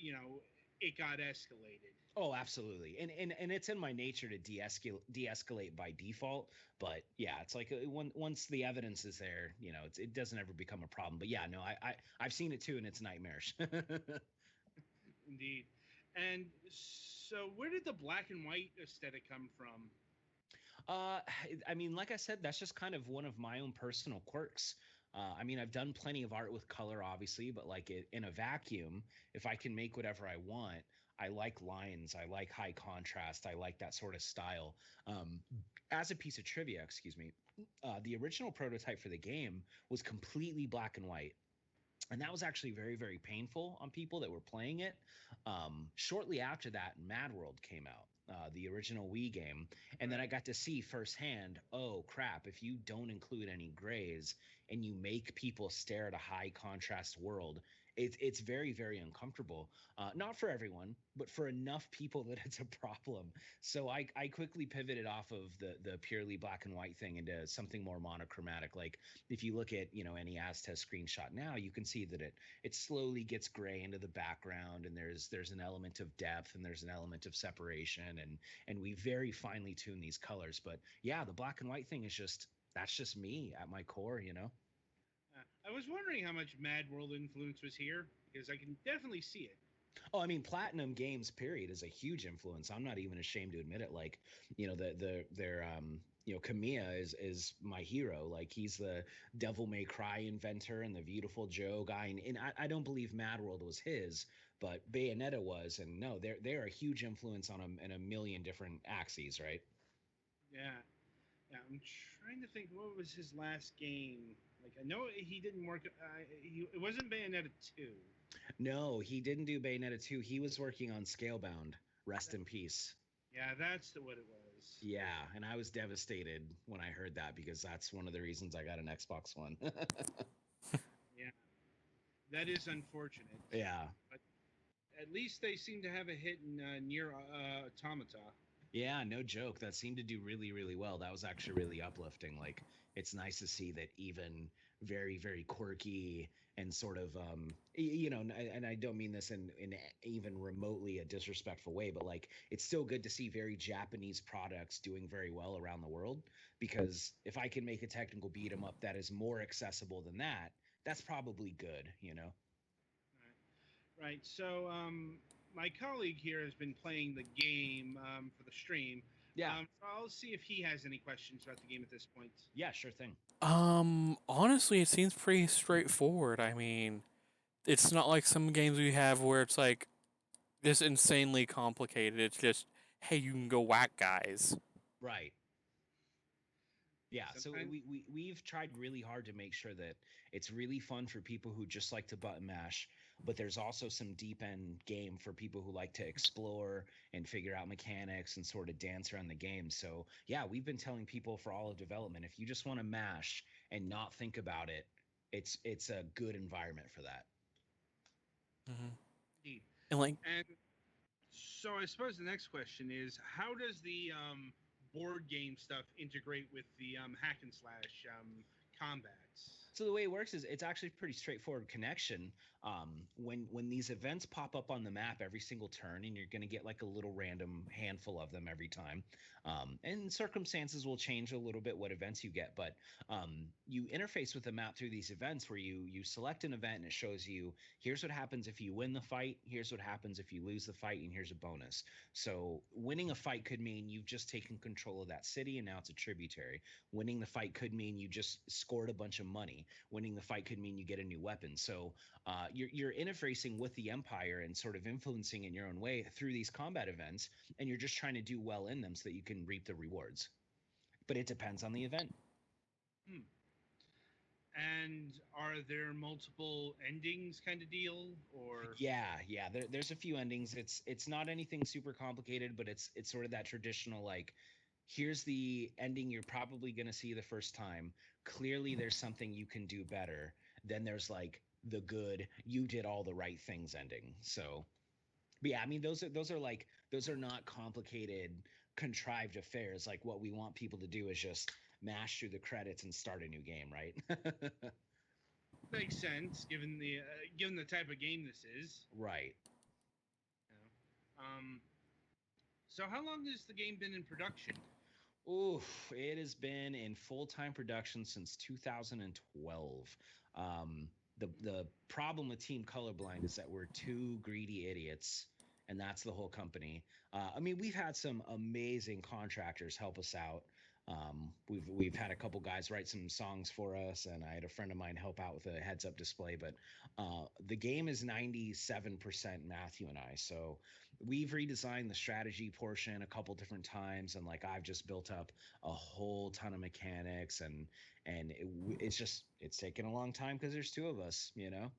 S2: it got escalated.
S6: Oh, absolutely. And it's in my nature to de-escalate by default. But yeah, it's like once the evidence is there, it doesn't ever become a problem. But yeah, no, I've seen it too, and it's nightmarish.
S2: Indeed. And so, where did the black and white aesthetic come from?
S6: Uh, I mean, like I said, that's just kind of one of my own personal quirks. I mean, I've done plenty of art with color, obviously, but like in a vacuum, if I can make whatever I want, I like lines, I like high contrast, I like that sort of style. Um, as a piece of trivia, excuse me, the original prototype for the game was completely black and white. And that was actually very, very painful on people that were playing it. Shortly after that, Mad World came out, the original Wii game, and then I got to see firsthand. Oh crap! If you don't include any grays and you make people stare at a high contrast world, it's very, very uncomfortable. Not for everyone, but for enough people that it's a problem. So I quickly pivoted off of the purely black and white thing into something more monochromatic. Like if you look at any Aztec screenshot now, you can see that it slowly gets gray into the background, and there's an element of depth, and there's an element of separation, and we very finely tune these colors. But yeah, the black and white thing is that's just me at my core.
S2: I was wondering how much Mad World influence was here because I can definitely see it.
S6: Oh, I mean, Platinum Games period is a huge influence. I'm not even ashamed to admit it. Like, their Kamiya is my hero. Like, he's the Devil May Cry inventor and the Beautiful Joe guy. And I don't believe Mad World was his, but Bayonetta was. And no, they're a huge influence on him in a million different axes, right?
S2: Yeah. Yeah, I'm trying to think what was his last game. Like I know he didn't work. It wasn't Bayonetta 2.
S6: No, he didn't do Bayonetta 2. He was working on Scalebound. Rest in peace.
S2: Yeah, that's what it was.
S6: Yeah, and I was devastated when I heard that because that's one of the reasons I got an Xbox One.
S2: Yeah, that is unfortunate.
S6: Yeah.
S2: But at least they seem to have a hit in near Automata.
S6: Yeah, no joke. That seemed to do really, really well. That was actually really uplifting. Like, it's nice to see that even very, very quirky and sort of, and I don't mean this in even remotely a disrespectful way, but like, it's still good to see very Japanese products doing very well around the world. Because if I can make a technical beat 'em up that is more accessible than that, that's probably good.
S2: Right. So, my colleague here has been playing the game for the stream.
S6: Yeah.
S2: So I'll see if he has any questions about the game at this point.
S6: Yeah, sure thing.
S3: Honestly, it seems pretty straightforward. I mean, it's not like some games we have where it's like this insanely complicated. It's just, hey, you can go whack guys.
S6: Right. Yeah, so
S2: Sometimes-
S6: we've tried really hard to make sure that it's really fun for people who just like to button mash, but there's also some deep end game for people who like to explore and figure out mechanics and sort of dance around the game. So yeah, we've been telling people for all of development, if you just want to mash and not think about it, it's a good environment for that.
S3: Mm-hmm.
S2: Indeed.
S3: And like,
S2: And so I suppose the next question is, how does the board game stuff integrate with the hack and slash combats?
S6: So the way it works is it's actually pretty straightforward connection. When these events pop up on the map every single turn, and you're going to get like a little random handful of them every time, and circumstances will change a little bit what events you get, but you interface with the map through these events where you select an event and it shows you here's what happens if you win the fight, here's what happens if you lose the fight, and here's a bonus. So winning a fight could mean you've just taken control of that city and now it's a tributary. Winning the fight could mean you just scored a bunch of money. Winning the fight could mean you get a new weapon. So you're interfacing with the Empire and sort of influencing in your own way through these combat events, and you're just trying to do well in them so that you can reap the rewards. But it depends on the event.
S2: And are there multiple endings kind of deal, or?
S6: Yeah. There's a few endings. It's not anything super complicated, but it's sort of that traditional like, here's the ending you're probably going to see the first time. Clearly, there's something you can do better. Then there's like the good, you did all the right things ending. So, but yeah, I mean, those are not complicated, contrived affairs. Like what we want people to do is just mash through the credits and start a new game, right?
S2: Makes sense given the type of game this is.
S6: Right.
S2: Um, so how long has the game been in production?
S6: Oof, it has been in full-time production since 2012. The problem with Team Colorblind is that we're two greedy idiots, and that's the whole company. I mean, we've had some amazing contractors help us out. We've had a couple guys write some songs for us, and I had a friend of mine help out with a heads-up display. But the game is 97% Matthew and I, so we've redesigned the strategy portion a couple different times, and like I've just built up a whole ton of mechanics, and it's taken a long time because there's two of us,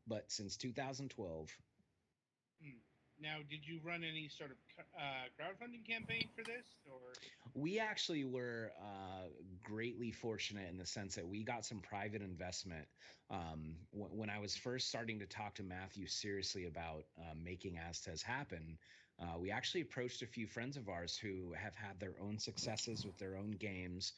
S6: but since 2012.
S2: Hmm. Now, did you run any sort of crowdfunding campaign for this, or?
S6: We actually were greatly fortunate in the sense that we got some private investment. When I was first starting to talk to Matthew seriously about making Aztez happen, we actually approached a few friends of ours who have had their own successes with their own games.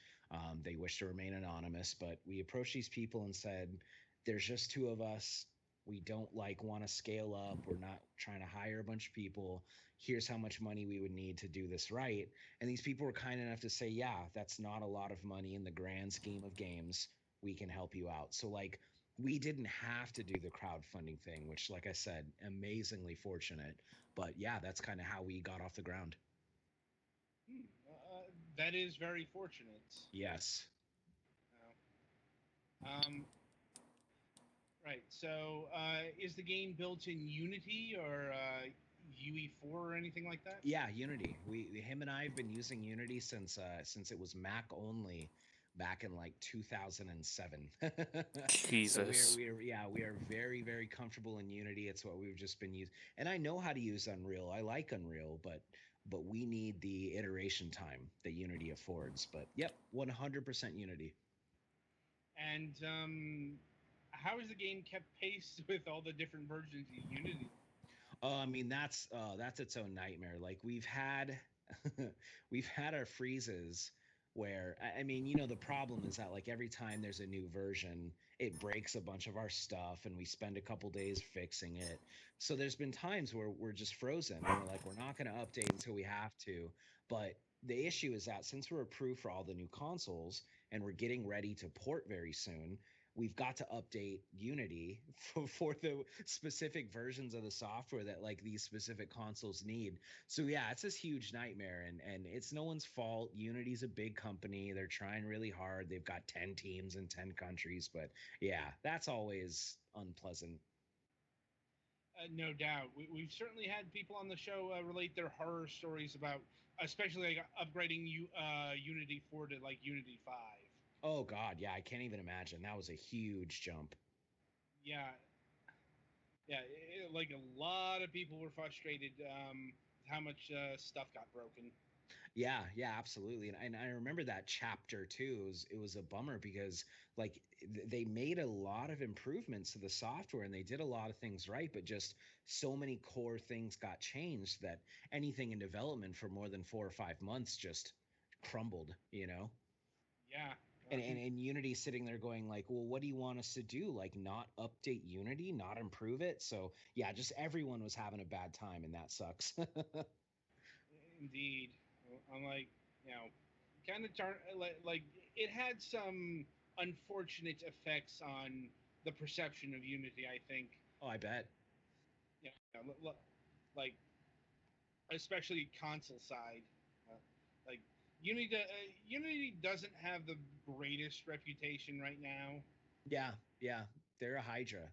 S6: They wish to remain anonymous, but we approached these people and said, there's just two of us. We don't want to scale up. We're not trying to hire a bunch of people. Here's how much money we would need to do this right. And these people were kind enough to say, yeah, that's not a lot of money in the grand scheme of games. We can help you out. So like we didn't have to do the crowdfunding thing, which like I said, amazingly fortunate. But yeah, that's kind of how we got off the ground.
S2: Hmm. That is very fortunate.
S6: Yes.
S2: Um, right. So, is the game built in Unity or UE4 or anything like that?
S6: Yeah, Unity. Him and I have been using Unity since it was Mac only back in like 2007. So
S3: Jesus.
S6: we are very very comfortable in Unity. It's what we've just been using. And I know how to use Unreal. I like Unreal, but we need the iteration time that Unity affords. But yep, 100% Unity.
S2: And how is the game kept pace with all the different versions of Unity?
S6: Oh, I mean that's its own nightmare. Like we've had we've had our freezes where I mean, the problem is that like every time there's a new version, it breaks a bunch of our stuff and we spend a couple days fixing it. So there's been times where we're just frozen and we're like we're not going to update until we have to. But the issue is that since we're approved for all the new consoles and we're getting ready to port very soon, we've got to update Unity for the specific versions of the software that like these specific consoles need. So yeah, it's this huge nightmare, and it's no one's fault. Unity's a big company. They're trying really hard. They've got 10 teams in 10 countries, but yeah, that's always unpleasant.
S2: No doubt. We've certainly had people on the show relate their horror stories about, especially like upgrading Unity 4 to like Unity 5.
S6: Oh god, yeah, I can't even imagine. That was a huge jump.
S2: Yeah, yeah. Like a lot of people were frustrated how much stuff got broken.
S6: Yeah, absolutely. And I remember that chapter too. It was a bummer because like they made a lot of improvements to the software and they did a lot of things right, but just so many core things got changed that anything in development for more than 4 or 5 months just crumbled.
S2: Yeah.
S6: And Unity sitting there going like, well, what do you want us to do? Like not update Unity, not improve it? So yeah, just everyone was having a bad time and that sucks.
S2: Indeed. I'm like, you know, kind of like it had some unfortunate effects on the perception of Unity. I think,
S6: Oh, I bet.
S2: like especially console side, uh, like Unity doesn't have the greatest reputation right now.
S6: Yeah, they're a Hydra.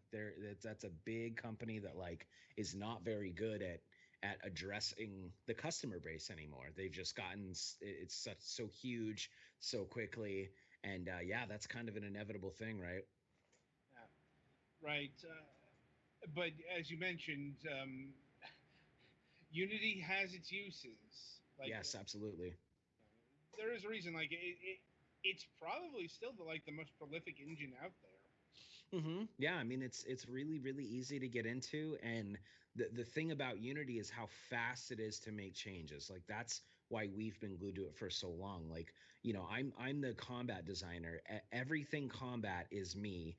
S6: That's a big company that like is not very good at addressing the customer base anymore. They've just gotten it's such so huge so quickly, and yeah, that's kind of an inevitable thing, right?
S2: Uh, right. But as you mentioned, Unity has its uses. Like
S6: Yes, absolutely.
S2: there is a reason. Like it's probably still the most prolific engine out there.
S6: Yeah, I mean it's really really easy to get into, and the thing about Unity is how fast it is to make changes. Like that's why we've been glued to it for so long. Like I'm the combat designer. Everything combat is me,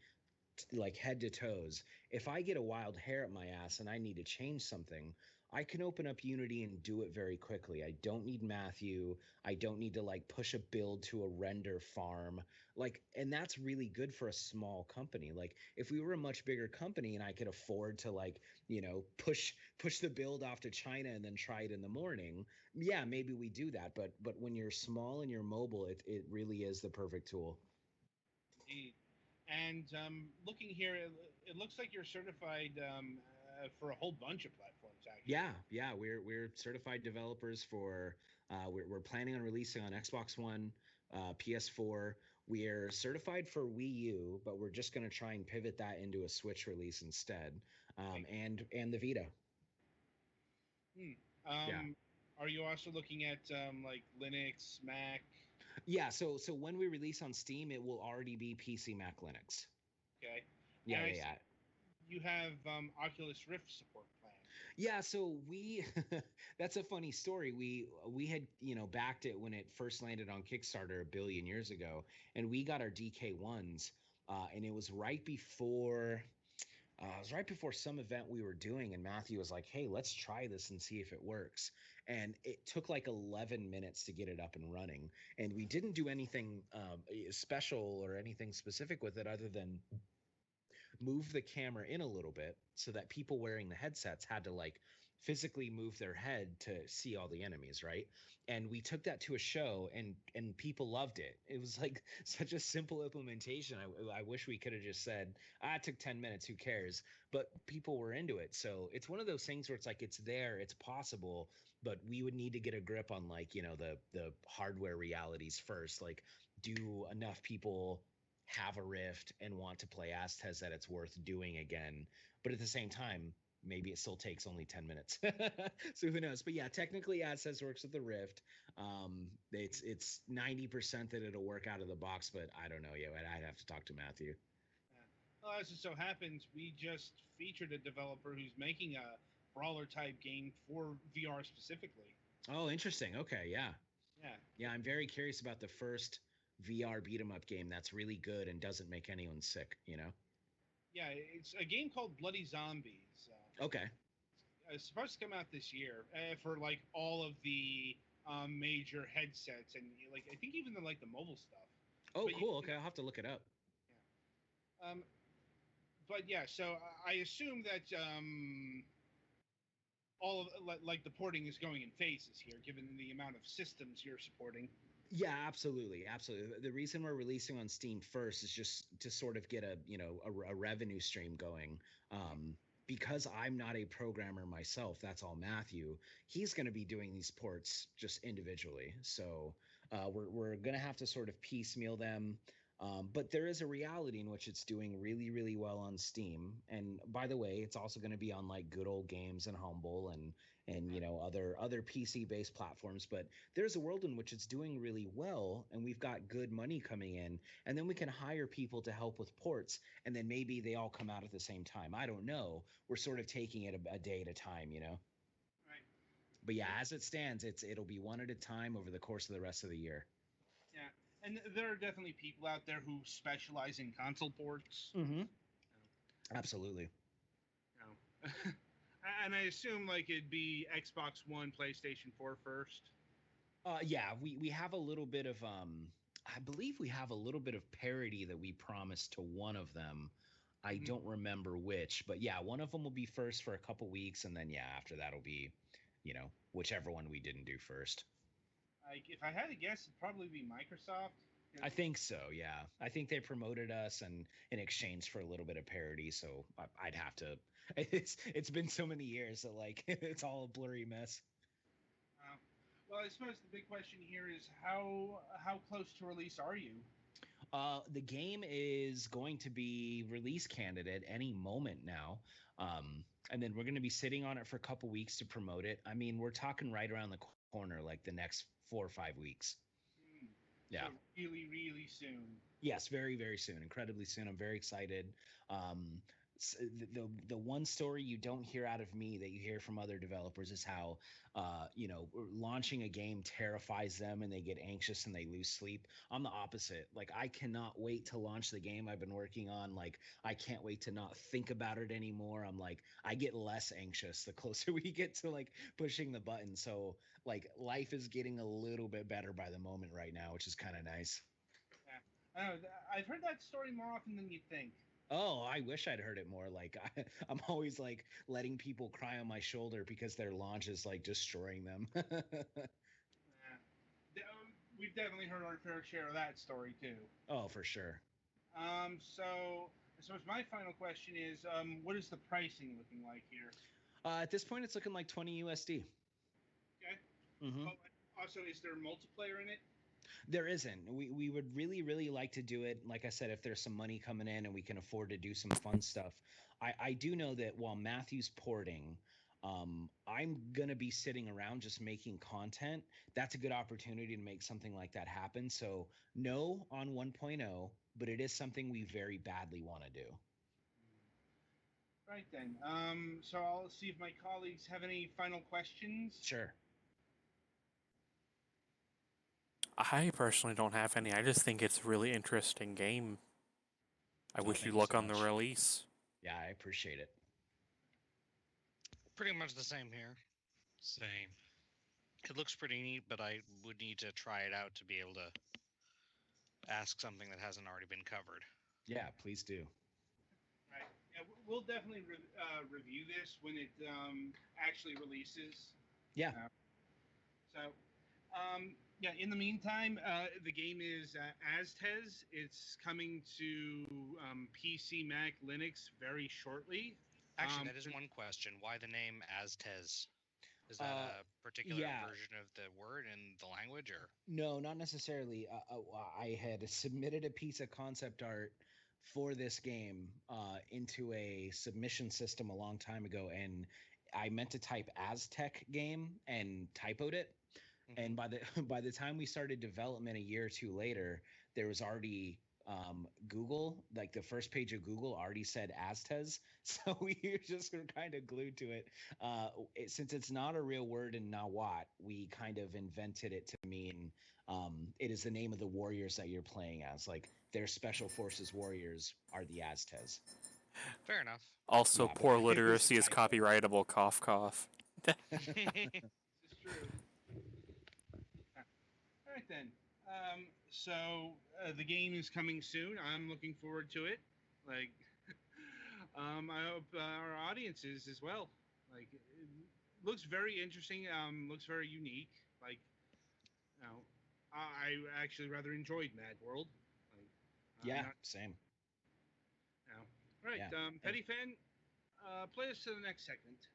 S6: like head to toes. If I get a wild hair at my ass and I need to change something, I can open up Unity and do it very quickly. I don't need Matthew. I don't need to like push a build to a render farm. Like, and that's really good for a small company. Like, if we were a much bigger company and I could afford to like, push the build off to China and then try it in the morning, yeah, maybe we do that. But when you're small and you're mobile, it really is the perfect tool.
S2: Indeed. And looking here, it looks like you're certified for a whole bunch of platforms. Actually,
S6: Yeah, we're certified developers for. We're planning on releasing on Xbox One, PS4. We're certified for Wii U, but we're just going to try and pivot that into a Switch release instead, and the Vita. Yeah.
S2: Are you also looking at like Linux, Mac?
S6: Yeah, so when we release on Steam, it will already be PC, Mac, Linux.
S2: Okay.
S6: Yeah.
S2: You have Oculus Rift support plan.
S6: Yeah, so we that's a funny story. We had, backed it when it first landed on Kickstarter a billion years ago, and we got our DK1s, and it was right before some event we were doing, and Matthew was like, "Hey, let's try this and see if it works." And it took like 11 minutes to get it up and running, and we didn't do anything special or anything specific with it other than move the camera in a little bit so that people wearing the headsets had to like physically move their head to see all the enemies, right? And we took that to a show, and people loved it. It was like such a simple implementation. I wish we could have just said, it took 10 minutes, who cares? But people were into it. So it's one of those things where it's like, it's there, it's possible, but we would need to get a grip on like, the hardware realities first. Like, do enough people have a Rift and want to play Aztez that it's worth doing again? But at the same time, maybe it still takes only 10 minutes. So who knows? But yeah, technically Aztez works with the Rift. It's 90% that it'll work out of the box, but I don't know yet. I'd have to talk to Matthew.
S2: Well, as it so happens, we just featured a developer who's making a brawler type game for VR specifically.
S6: Oh, interesting. Okay, yeah.
S2: Yeah,
S6: I'm very curious about the first VR beat 'em up game that's really good and doesn't make anyone sick,
S2: Yeah, it's a game called Bloody Zombies.
S6: Okay.
S2: It's supposed to come out this year for like all of the major headsets and like I think even the mobile stuff.
S6: Oh,
S2: But
S6: cool. Okay, I'll have to look it up.
S2: But yeah, so I assume that all of like the porting is going in phases here, given the amount of systems you're supporting.
S6: Yeah, absolutely. The reason we're releasing on Steam first is just to sort of get a revenue stream going. Because I'm not a programmer myself, that's all Matthew. He's going to be doing these ports just individually. So we're going to have to sort of piecemeal them. But there is a reality in which it's doing really, really well on Steam. And by the way, it's also going to be on like Good Old Games and Humble and other PC based platforms. But there's a world in which it's doing really well, and we've got good money coming in, and then we can hire people to help with ports, and then maybe they all come out at the same time. I don't know. We're sort of taking it a day at a time,
S2: Right.
S6: But yeah, as it stands, it'll be one at a time over the course of the rest of the year.
S2: Yeah, and there are definitely people out there who specialize in console ports.
S6: Mm-hmm. Absolutely.
S2: And I assume like it'd be Xbox One, PlayStation 4 first.
S6: Yeah, we have a little bit of I believe we have a little bit of parity that we promised to one of them. I don't remember which, but yeah, one of them will be first for a couple weeks, and then yeah, after that'll be, whichever one we didn't do first.
S2: Like if I had to guess, it'd probably be Microsoft.
S6: I think so, yeah. I think they promoted us and in exchange for a little bit of parity, so I'd have to. It's been so many years that like it's all a blurry mess.
S2: Well, I suppose the big question here is how close to release are you?
S6: The game is going to be release candidate any moment now. And then we're going to be sitting on it for a couple weeks to promote it. I mean, we're talking right around the corner, like the next 4 or 5 weeks. Yeah.
S2: So really, really soon.
S6: Yes, very, very soon. Incredibly soon. I'm very excited. the one story you don't hear out of me that you hear from other developers is how launching a game terrifies them and they get anxious and they lose sleep. I'm the opposite. Like, I cannot wait to launch the game I've been working on. Like, I can't wait to not think about it anymore. I'm like, I get less anxious the closer we get to like pushing the button. So like, life is getting a little bit better by the moment right now, which is kind of nice.
S2: Yeah. I know, I've heard that story more often than you think.
S6: Oh, I wish I'd heard it more. Like, I'm always like letting people cry on my shoulder because their launch is like destroying them.
S2: Yeah. We've definitely heard our fair share of that story too.
S6: Oh, for sure.
S2: So I suppose my final question is, what is the pricing looking like here?
S6: At this point, it's looking like 20 USD.
S2: Okay.
S6: Mm-hmm.
S2: Oh, also, is there multiplayer in it?
S6: There isn't. We would really, really like to do it. Like I said, if there's some money coming in and we can afford to do some fun stuff. I do know that while Matthew's porting, I'm going to be sitting around just making content. That's a good opportunity to make something like that happen. So, no on 1.0, but it is something we very badly want to do.
S2: Right then. So I'll see if my colleagues have any final questions.
S6: Sure.
S3: I personally don't have any. I just think it's a really interesting game. I wish
S6: thank
S3: you
S6: you
S3: luck
S6: so
S3: on the
S6: much.
S3: release.
S6: Yeah, I appreciate it.
S1: Pretty much the same here.
S4: Same.
S1: It looks pretty neat, but I would need to try it out to be able to ask something that hasn't already been covered.
S6: Yeah, please do.
S2: Right. Yeah, we'll definitely review this when it actually releases.
S6: Yeah.
S2: So, yeah. In the meantime, the game is Aztez. It's coming to PC, Mac, Linux very shortly.
S1: Actually, that is one question. Why the name Aztez? Is that a particular
S6: yeah.
S1: version of the word in the language, or?
S6: No, not necessarily. I had submitted a piece of concept art for this game into a submission system a long time ago, and I meant to type Aztec game and typoed it.
S1: Mm-hmm.
S6: And by the time we started development a year or two later, there was already Google, like the first page of Google already said Aztez. So we just were kind of glued to it. Since it's not a real word in Nahuatl, we kind of invented it to mean it is the name of the warriors that you're playing as. Like, their special forces warriors are the Aztez.
S1: Fair enough.
S3: Also,
S6: Yeah, but
S3: poor
S6: it was a
S3: literacy is
S6: typo.
S3: copyrightable. Cough, cough.
S2: This is true. All right then. So the game is coming soon. I'm looking forward to it. Like, I hope our audience is as well. Like, it looks very interesting. Looks very unique. Like, you know, I actually rather enjoyed Mad World. Like,
S6: Yeah, same.
S2: You know. Right.
S6: Yeah.
S2: Petty Fan, play us to the next segment.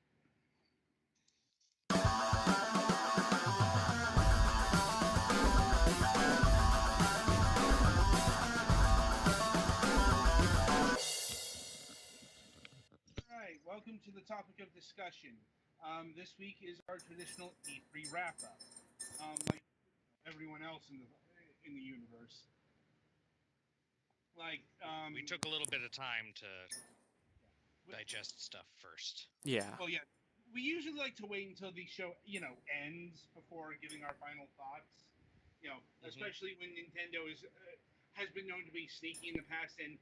S2: Welcome to the topic of discussion. This week is our traditional E3 wrap-up. Like everyone else in the universe. Like
S1: we took a little bit of time to digest stuff first.
S3: Yeah.
S2: Well, yeah. We usually like to wait until the show, ends before giving our final thoughts. Especially when Nintendo has been known to be sneaky in the past, and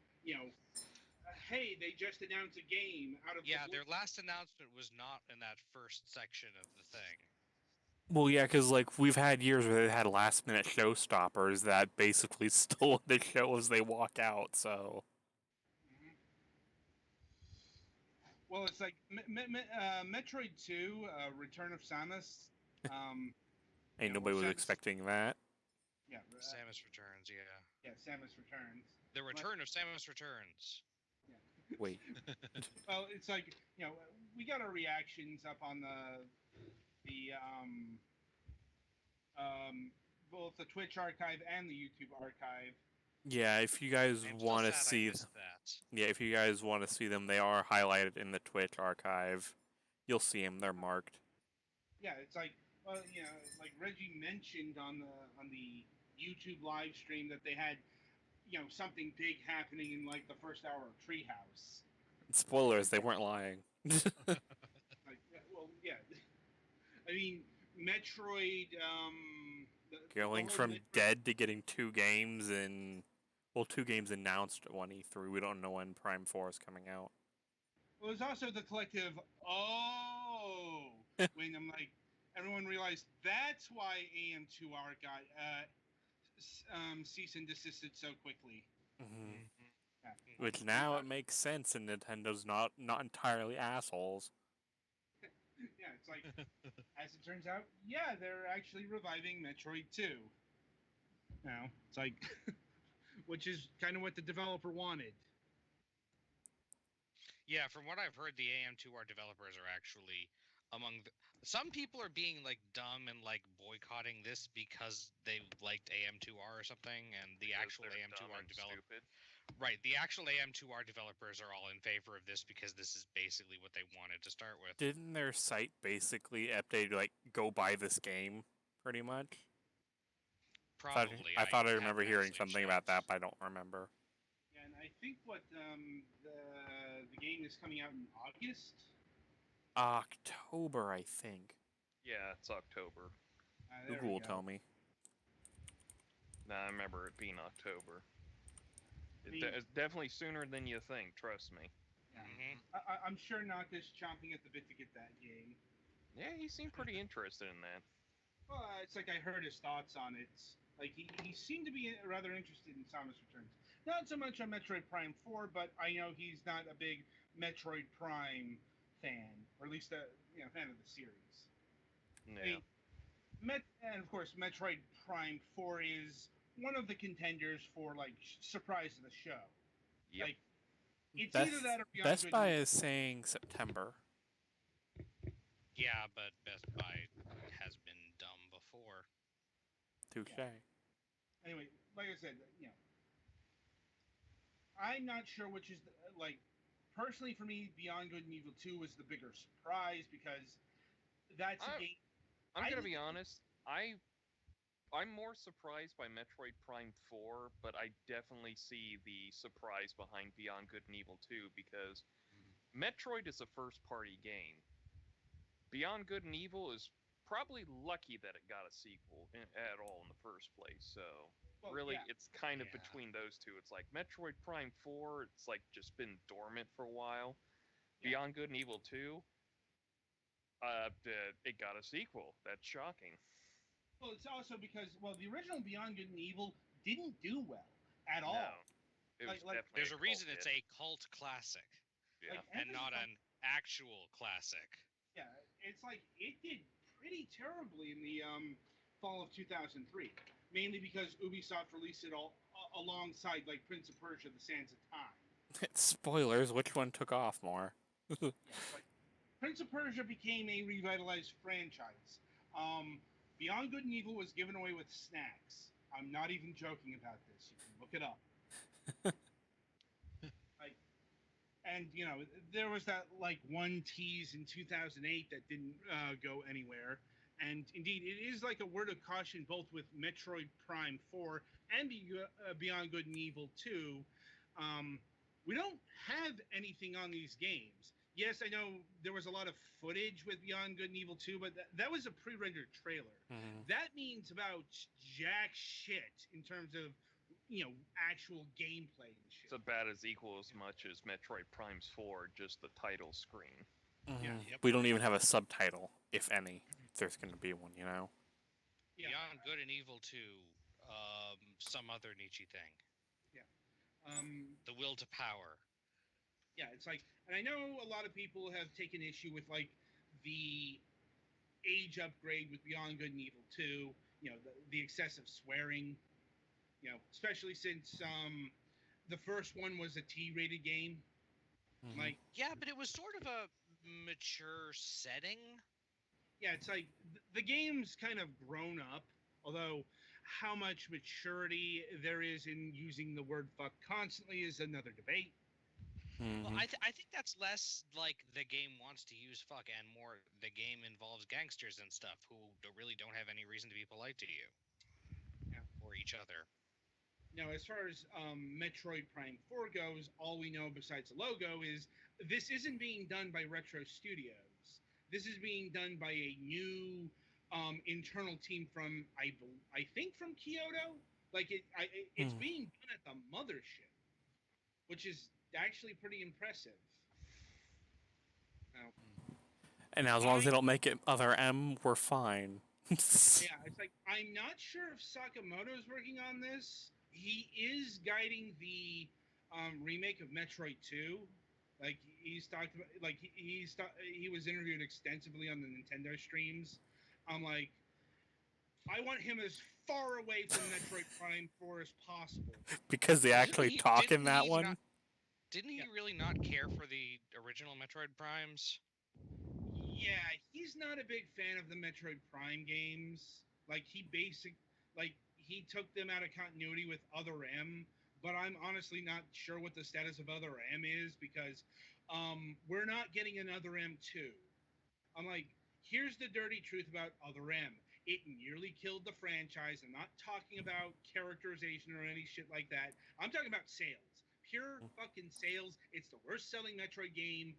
S2: hey, they just announced a game out of
S1: their last announcement was not in that first section of the thing.
S3: Well, yeah, because like we've had years where they had last-minute showstoppers that basically stole the show as they walk out. So.
S2: Mm-hmm. Well, it's like Metroid 2, Return of Samus.
S3: Ain't nobody was expecting that.
S2: Yeah.
S1: Samus Returns, yeah.
S2: Yeah, Samus Returns.
S1: The Return of Samus Returns.
S2: Yeah.
S3: Wait.
S2: Well, it's like, we got our reactions up on both the Twitch archive and the YouTube archive.
S3: Yeah, if you guys want to see
S1: that.
S3: Yeah, if you guys want to see them, they are highlighted in the Twitch archive. You'll see them; they're marked.
S2: Yeah, it's like, well, like Reggie mentioned on the YouTube live stream that they had, something big happening in like the first hour of Treehouse.
S3: Spoilers, they weren't lying.
S2: Like, well, yeah. I mean, Metroid. The
S3: Going
S2: whole
S3: from
S2: Metroid-
S3: dead to getting 2 games in. Well, 2 games announced at one E3. We don't know when Prime 4 is coming out.
S2: Well, it was also the collective. Oh, when I'm like, everyone realized that's why AM2R got cease and desisted so quickly.
S3: Mm-hmm.
S2: Yeah.
S3: Which now it makes sense, and Nintendo's not entirely assholes.
S2: Yeah, it's like, as it turns out, yeah, they're actually reviving Metroid 2. Now, it's like, which is kind of what the developer wanted.
S1: Yeah, from what I've heard, the AM2R developers are actually among the... Some people are being like dumb and like boycotting this because they liked AM2R or something, and the
S5: Because
S1: actual
S5: they're
S1: AM2R
S5: dumb and
S1: developer...
S5: stupid.
S1: Right, the actual AM2R developers are all in favor of this because this is basically what they wanted to start with.
S3: Didn't their site basically update like go buy this game, pretty much?
S1: Probably.
S3: I thought I
S1: haven't
S3: remember hearing
S1: actually
S3: something about that,
S1: checked.
S3: but I don't remember.
S2: Yeah, and I think what the game is coming out in August.
S3: October, I think.
S5: Yeah, it's October.
S2: There
S3: Google
S2: we
S3: will
S2: go.
S3: tell me.
S5: Nah, I remember it being October.
S2: I mean-
S5: It's definitely sooner than you think, trust me.
S2: Yeah.
S1: Mhm.
S2: I'm sure Naka's chomping at the bit to get that game.
S5: Yeah, he seemed pretty interested in that.
S2: Well, it's like I heard his thoughts on it. Like he seemed to be rather interested in Samus Returns. Not so much on Metroid Prime 4, but I know he's not a big Metroid Prime fan, or at least a fan of the series.
S5: Yeah.
S2: And of course, Metroid Prime 4 is one of the contenders for like surprise of the show.
S5: Yep.
S2: Like, it's
S3: Best,
S2: either that or Beyond
S3: Best
S2: Good
S3: Buy
S2: and Evil.
S3: is saying September.
S1: Yeah, but Best Buy has been dumb before.
S3: Touche.
S2: Anyway, like I said, I'm not sure which is like personally for me, Beyond Good and Evil 2 was the bigger surprise because that's a game.
S5: I'm
S2: I
S5: gonna be
S2: didn't-
S5: honest. I'm more surprised by Metroid Prime 4, but I definitely see the surprise behind Beyond Good and Evil 2 because Metroid is a first-party game. Beyond Good and Evil is probably lucky that it got a sequel at all in the first place. So
S2: well,
S5: really,
S2: yeah.
S5: it's kind of
S1: Yeah.
S5: between those two. It's like Metroid Prime 4, it's like just been dormant for a while.
S2: Yeah.
S5: Beyond Good and Evil 2, it got a sequel. That's shocking.
S2: Well, it's also because the original Beyond Good and Evil didn't do well at all.
S5: No, it was
S2: Like,
S5: definitely
S1: There's a
S5: cult
S1: reason it's
S5: hit.
S1: a cult classic
S5: Yeah.
S2: Like,
S1: and not
S2: Emphasis on-
S1: an actual classic.
S2: Yeah, it's like it did pretty terribly in the fall of 2003, mainly because Ubisoft released it all alongside like Prince of Persia: The Sands of Time.
S3: Spoilers, which one took off more?
S2: Yeah, it's like Prince of Persia became a revitalized franchise. Beyond Good and Evil was given away with snacks. I'm not even joking about this. You can look it up. And there was that like one tease in 2008 that didn't go anywhere. And indeed, it is like a word of caution both with Metroid Prime 4 and Beyond Good and Evil 2. We don't have anything on these games. Yes, I know there was a lot of footage with Beyond Good and Evil 2, but that was a pre-rendered trailer. That means about jack shit in terms of actual gameplay and shit.
S5: It's about as equal as much as Metroid Prime's 4, just the title screen.
S2: Yeah.
S1: Yep.
S3: We don't even have a subtitle, if any. If there's going to be one,
S2: Yeah.
S1: Beyond Good and Evil 2, some other Nietzsche thing. The will to power.
S2: Yeah, it's like, and I know a lot of people have taken issue with like the age upgrade with Beyond Good and Evil 2, the excessive swearing, especially since the first one was a T-rated game. Like,
S1: Yeah, but it was sort of a mature setting.
S2: yeah, it's like the game's kind of grown up, although how much maturity there is in using the word fuck constantly is another debate.
S1: Well, I think that's less like the game wants to use fuck and more the game involves gangsters and stuff who really don't have any reason to be polite to you.
S2: Yeah.
S1: Or each other.
S2: Now, as far as Metroid Prime 4 goes, all we know besides the logo is this isn't being done by Retro Studios. This is being done by a new internal team from, I think, from Kyoto. Like, it's being done at the mothership, which is actually pretty impressive. Now,
S3: And now, as long as they don't make it other M, we're fine.
S2: yeah, it's like, I'm not sure if Sakamoto's working on this. He is guiding the remake of Metroid 2. Like, he's talked about, like, he was interviewed extensively on the Nintendo streams. I'm like, I want him as far away from Metroid Prime 4 as possible.
S3: Because they actually talk in that one.
S1: Didn't he really not care for the original Metroid Primes?
S2: Yeah, he's not a big fan of the Metroid Prime games. Like, he took them out of continuity with Other M, but I'm honestly not sure what the status of Other M is, because we're not getting another M2. I'm like, here's the dirty truth about Other M. It nearly killed the franchise. I'm not talking about characterization or any shit like that. I'm talking about sales. Pure fucking sales. It's the worst selling Metroid game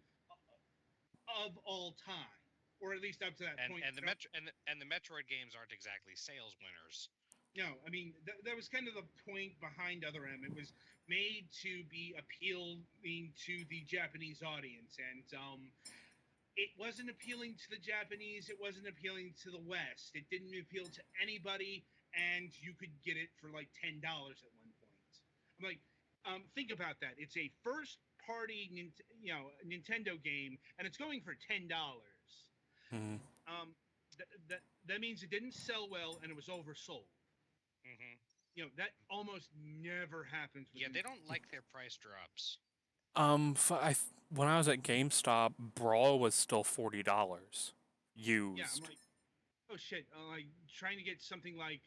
S2: of all time, or at least up to that point.
S1: And the Metroid games aren't exactly sales winners.
S2: No, I mean, that was kind of the point behind Other M. It was made to be appealing to the Japanese audience, and it wasn't appealing to the Japanese. It wasn't appealing to the West. It didn't appeal to anybody, and you could get it for like $10 at one point. I'm like, think about that. It's a first-party, Nintendo game, and it's going for $10. That means it didn't sell well, and it was oversold. That almost never happens.
S1: Yeah, they don't like their price drops.
S3: When I was at GameStop, Brawl was still $40 used.
S2: Yeah, I'm like, oh shit! Like, trying to get something like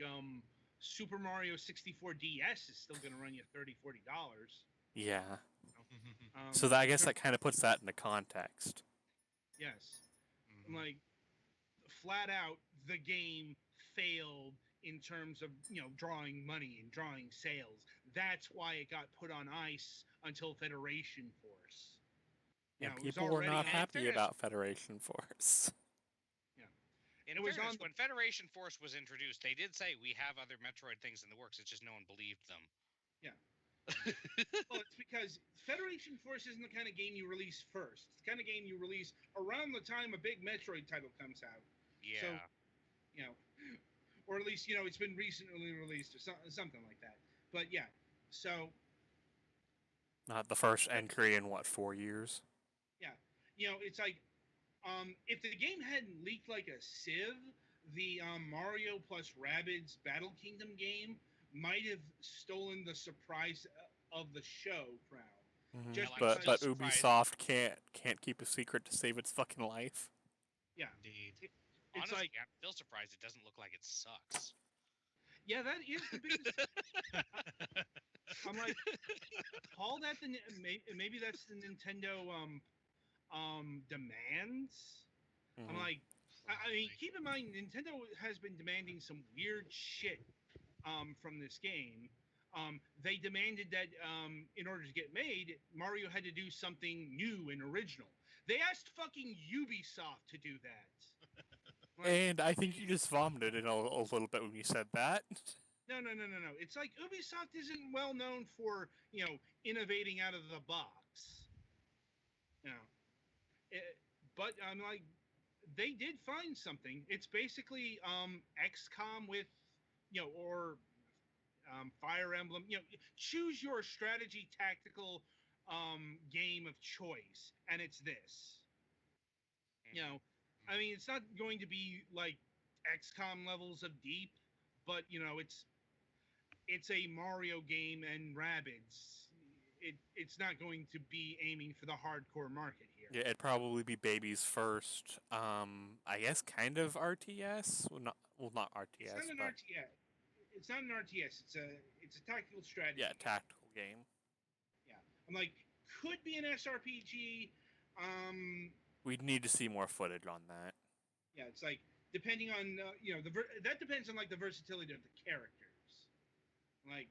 S2: Super Mario 64 DS is still going to run you $30-40.
S3: Yeah. So I guess that kind of puts that into context.
S2: Yes. I'm like, flat out, the game failed in terms of drawing money and drawing sales. That's why it got put on ice until Federation Force.
S3: Yeah, people were not happy about Federation Force.
S2: Yeah.
S1: In fairness, when Federation Force was introduced, they did say we have other Metroid things in the works. It's just no one believed them.
S2: Yeah. Well, it's because Federation Force isn't the kind of game you release first. It's the kind of game you release around the time a big Metroid title comes out.
S1: Yeah.
S2: So, or at least, it's been recently released or something like that. But yeah, so.
S3: Not the first entry in, 4 years?
S2: Yeah. It's like, if the game hadn't leaked like a sieve, the Mario plus Rabbids Battle Kingdom game might have stolen the surprise of the show crown.
S3: But Ubisoft can't keep a secret to save its fucking life.
S2: Yeah.
S1: Indeed.
S2: It's
S1: Honestly,
S2: like,
S1: I'm still surprised it doesn't look like it sucks.
S2: Yeah, that is the biggest. I'm like, call that maybe that's the Nintendo demands. I'm like, I mean, keep in mind, Nintendo has been demanding some weird shit from this game. They demanded that in order to get made, Mario had to do something new and original. They asked fucking Ubisoft to do that.
S3: And I think you just vomited a little bit when you said that.
S2: No. It's like Ubisoft isn't well known for, innovating out of the box. But I'm like, they did find something. It's basically XCOM with, or Fire Emblem. Choose your strategy tactical game of choice, and it's this. I mean, it's not going to be like XCOM levels of deep, but it's a Mario game and Rabbids. It's not going to be aiming for the hardcore market here.
S3: Yeah, it'd probably be baby's first. I guess kind of RTS. Not RTS.
S2: It's not an RTS. It's not an RTS. It's a tactical strategy.
S3: Yeah, tactical game.
S2: Yeah, I'm like, could be an SRPG.
S3: We'd need to see more footage on that.
S2: Yeah, it's like, depending on that depends on like the versatility of the characters. Like,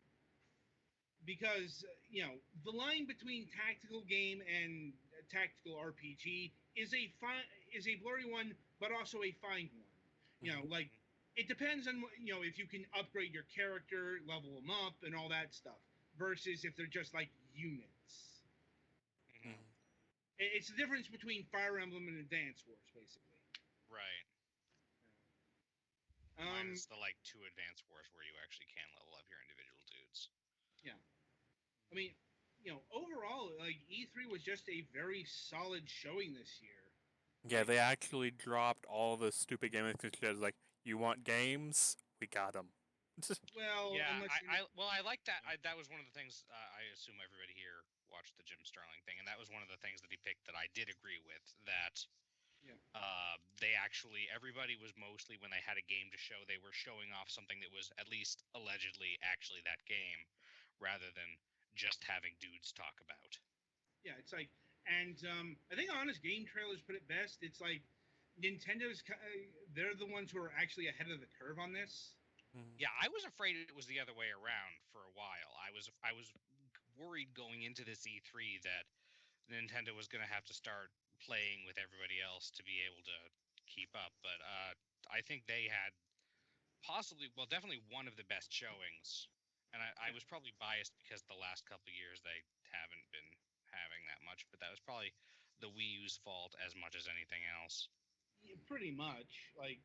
S2: because the line between tactical game and tactical RPG is a blurry one, but also a fine one. Like it depends on if you can upgrade your character, level them up, and all that stuff, versus if they're just like units.
S1: Mhm.
S2: It's the difference between Fire Emblem and Advance Wars, basically.
S1: Right. Minus the like 2 Advance Wars where you actually can level up your individual dudes.
S2: Yeah. I mean, overall, like E3 was just a very solid showing this year.
S3: Yeah, they actually dropped all the stupid gimmicks and shit. Like, you want games? We got them.
S2: Well,
S1: Yeah,
S2: unless
S1: I like that. That was one of the things. I assume everybody here watched the Jim Sterling thing, and that was one of the things that he picked that I did agree with. That they actually, everybody was mostly, when they had a game to show, they were showing off something that was at least allegedly actually that game, rather than just having dudes talk about.
S2: Yeah, it's like, and I think Honest Game Trailers put it best. It's like Nintendo's they're the ones who are actually ahead of the curve on this.
S1: Yeah, I was afraid it was the other way around for a while. I was worried going into this E3 that Nintendo was going to have to start playing with everybody else to be able to keep up. But I think they had possibly, well, definitely one of the best showings. And I was probably biased because the last couple of years they haven't been having that much. But that was probably the Wii U's fault as much as anything else.
S2: Yeah, pretty much, like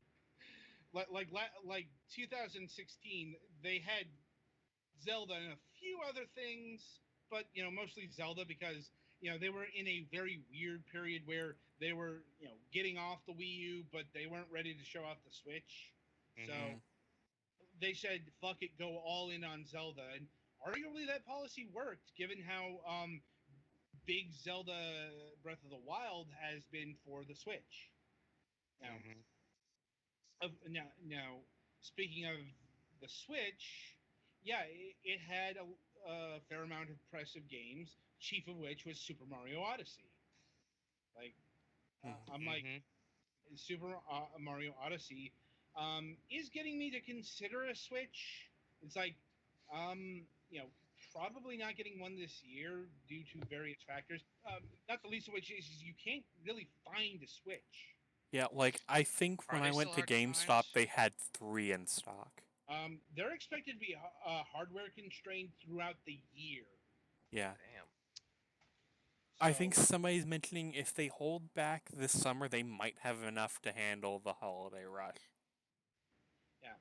S2: 2016, they had Zelda and a few other things, but mostly Zelda because they were in a very weird period where they were getting off the Wii U, but they weren't ready to show off the Switch. So they said, "Fuck it, go all in on Zelda," and arguably that policy worked, given how big Zelda Breath of the Wild has been for the Switch. Now, speaking of the Switch, yeah, it had a fair amount of impressive games, chief of which was Super Mario Odyssey. Like, I'm like, Super Mario Odyssey is getting me to consider a Switch. It's like, probably not getting one this year due to various factors. Not the least of which is you can't really find a Switch.
S3: Yeah, like, I think when I went to GameStop, they had 3 in stock.
S2: They're expected to be hardware constrained throughout the year.
S3: Yeah.
S5: Damn.
S3: I think somebody's mentioning if they hold back this summer, they might have enough to handle the holiday rush.
S2: Yeah.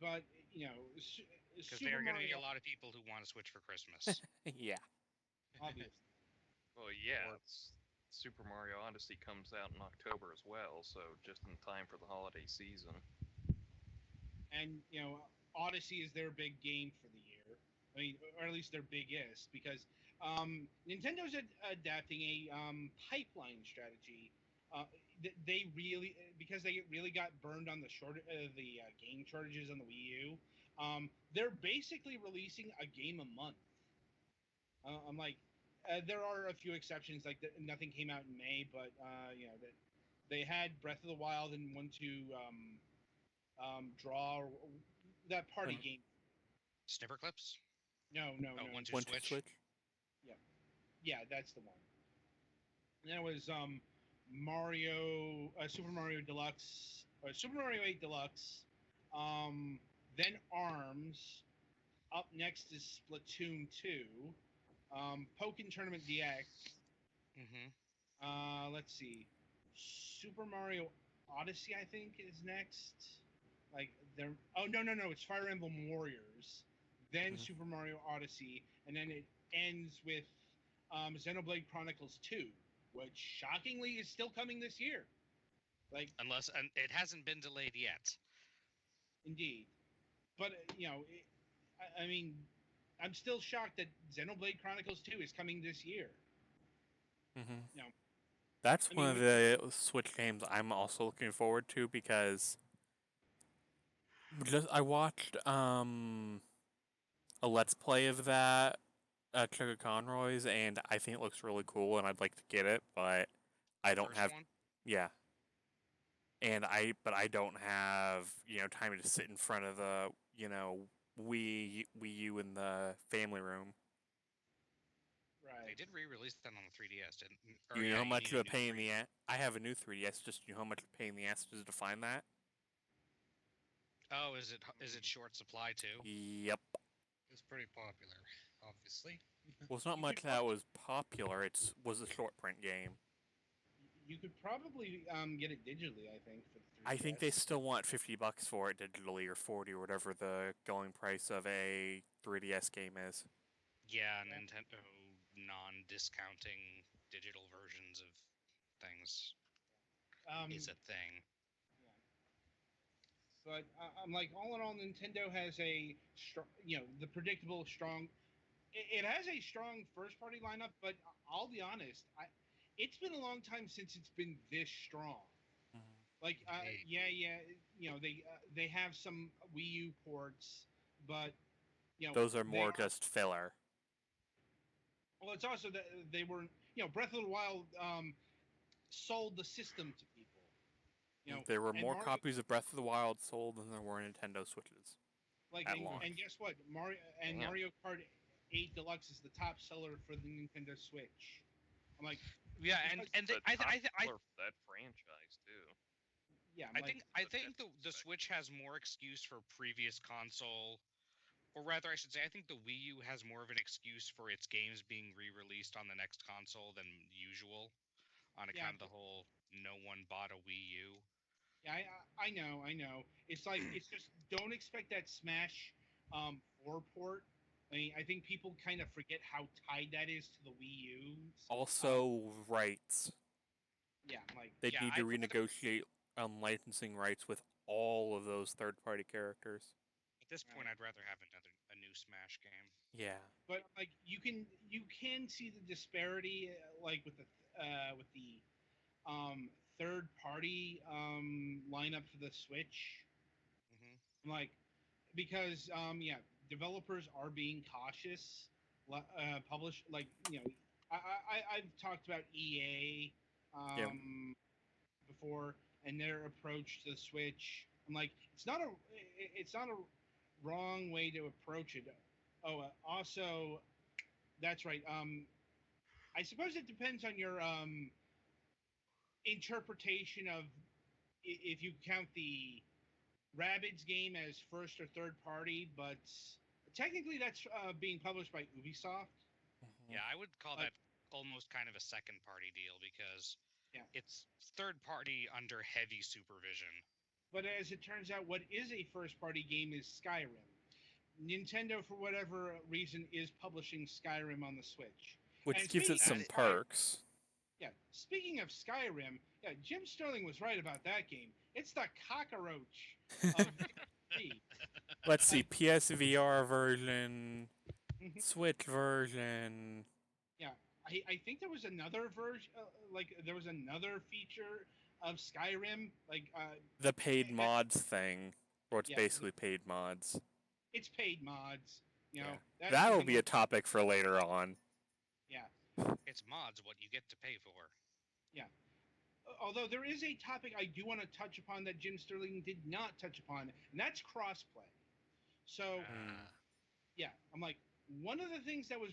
S2: But,
S1: because there are going to be a lot of people who want to Switch for Christmas.
S3: Yeah.
S2: Obviously.
S5: Well, yeah, Super Mario Odyssey comes out in October as well, so just in time for the holiday season.
S2: And, Odyssey is their big game for the year. I mean, or at least their biggest, because Nintendo's adapting a pipeline strategy. Because they really got burned on the game shortages on the Wii U. They're basically releasing a game a month. I'm like, there are a few exceptions, like nothing came out in May, but that they had Breath of the Wild and one to draw that party game.
S1: Snipper Clips?
S2: No.
S1: One to Switch?
S2: Yeah, that's the one. And that was Super Mario Deluxe, or Super Mario 8 Deluxe, then ARMS. Up next is Splatoon 2, Pokken Tournament DX. Let's see, Super Mario Odyssey, I think, is next. Like they're no, it's Fire Emblem Warriors, then Super Mario Odyssey, and then it ends with Xenoblade Chronicles 2, which shockingly is still coming this year. Like,
S1: unless it hasn't been delayed yet.
S2: Indeed, but I mean, I'm still shocked that Xenoblade Chronicles 2 is coming this year.
S3: That's one of the Switch games I'm also looking forward to because I watched a Let's Play of that Sugar Conroy's, and I think it looks really cool, and I'd like to get it, but I don't have.
S1: One?
S3: Yeah. And I don't have time to sit in front of the Wii U in the family room.
S2: Right.
S1: They did re-release that on the 3DS, didn't? Or,
S3: You know
S1: yeah,
S3: how much
S1: need
S3: of
S1: a
S3: a
S1: new
S3: pain in
S1: 3D.
S3: the ass? I have a new 3DS. Just you know how much of a pain in the ass it is to find that?
S1: Oh, is it short supply too?
S3: Yep.
S4: It's pretty popular, obviously.
S3: Well, it's not
S2: You
S3: much
S2: could
S3: that was popular. It was a short print game.
S2: You could probably get it digitally, I think, for the 3DS.
S3: I think they still want $50 for it digitally, or 40, or whatever the going price of a 3DS game is.
S1: Yeah, Nintendo non-discounting digital versions of things is a thing.
S2: Yeah. But I'm like, all in all, Nintendo has a strong, the predictable strong. It has a strong first-party lineup, but I'll be honest, it's been a long time since it's been this strong. Like, they have some Wii U ports, but
S3: Those are
S2: they
S3: more just filler.
S2: Well, it's also that they were, Breath of the Wild sold the system to people.
S3: There were
S2: and
S3: more
S2: Mario,
S3: copies of Breath of the Wild sold than there were Nintendo Switches. At launch.
S2: and guess what? Mario Kart 8 Deluxe is the top seller for the Nintendo Switch. I'm like,
S1: Yeah, and
S5: The
S1: I
S5: top
S1: I
S5: seller for that franchise too.
S2: yeah,
S1: I think the Switch has more excuse for previous console, or rather, I should say, I think the Wii U has more of an excuse for its games being re-released on the next console than usual, on account of the whole no one bought a Wii U.
S2: Yeah, I know. It's like, it's just, don't expect that Smash 4 port. I mean, I think people kind of forget how tied that is to the Wii U.
S3: Also, rights.
S2: Yeah, like,
S3: They'd
S1: Yeah,
S3: need to
S1: I'd rather-
S3: renegotiate licensing rights with all of those third-party characters.
S1: At this point, I'd rather have a new Smash game.
S3: Yeah.
S2: but like, you can see the disparity, like with the third party lineup for the Switch.
S1: Mm-hmm.
S2: Like, because developers are being cautious. Publish, like, I've talked about EA before, and their approach to the Switch. I'm like, it's not a wrong way to approach it. Oh, also, that's right. I suppose it depends on your interpretation of, if you count the Rabbids game as first or third party, but technically that's being published by Ubisoft.
S1: Yeah, I would call that almost kind of a second party deal, because it's third party under heavy supervision.
S2: But as it turns out, what is a first party game is Skyrim. Nintendo, for whatever reason, is publishing Skyrim on the Switch.
S3: Which gives it some perks.
S2: Yeah, speaking of Skyrim, Jim Sterling was right about that game. It's the cockroach of PC.
S3: Let's see, PSVR version, Switch version.
S2: Yeah, I think there was another version, there was another feature of Skyrim,
S3: the paid mods thing, or it's basically paid mods.
S2: It's paid mods,
S3: That will be a topic for later on.
S2: Yeah.
S1: It's mods, what you get to pay for.
S2: Yeah. Although there is a topic I do want to touch upon that Jim Sterling did not touch upon, and that's crossplay. So, I'm like, one of the things that was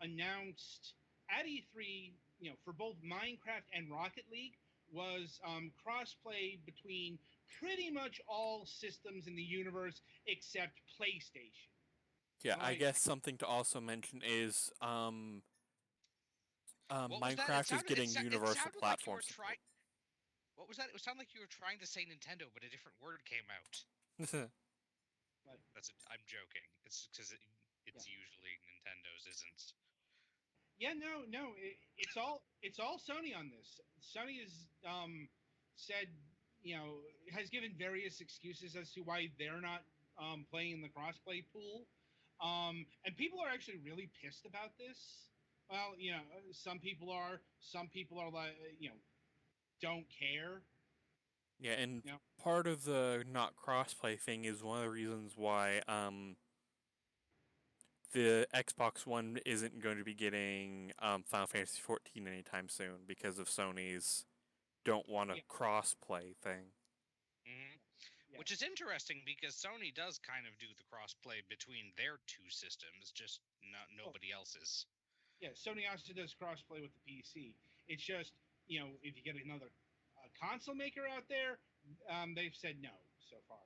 S2: announced at E3, for both Minecraft and Rocket League, was crossplay between pretty much all systems in the universe except PlayStation.
S3: Yeah, I guess something to also mention is Minecraft is getting universal platform support.
S1: What was that? It sounded like you were trying to say Nintendo, but a different word came out. I'm joking. It's because it's usually Nintendo's isn't.
S2: Yeah, no. It's all Sony on this. Sony has said, has given various excuses as to why they're not playing in the crossplay pool, and people are actually really pissed about this. Well, some people are like, don't care.
S3: Yeah, and part of the not crossplay thing is one of the reasons why the Xbox One isn't going to be getting Final Fantasy XIV anytime soon, because of Sony's don't want a crossplay thing.
S1: Mm-hmm. Which is interesting because Sony does kind of do the crossplay between their two systems, just not nobody else's.
S2: Yeah, Sony also does crossplay with the PC. It's just, if you get another console maker out there, they've said no so far.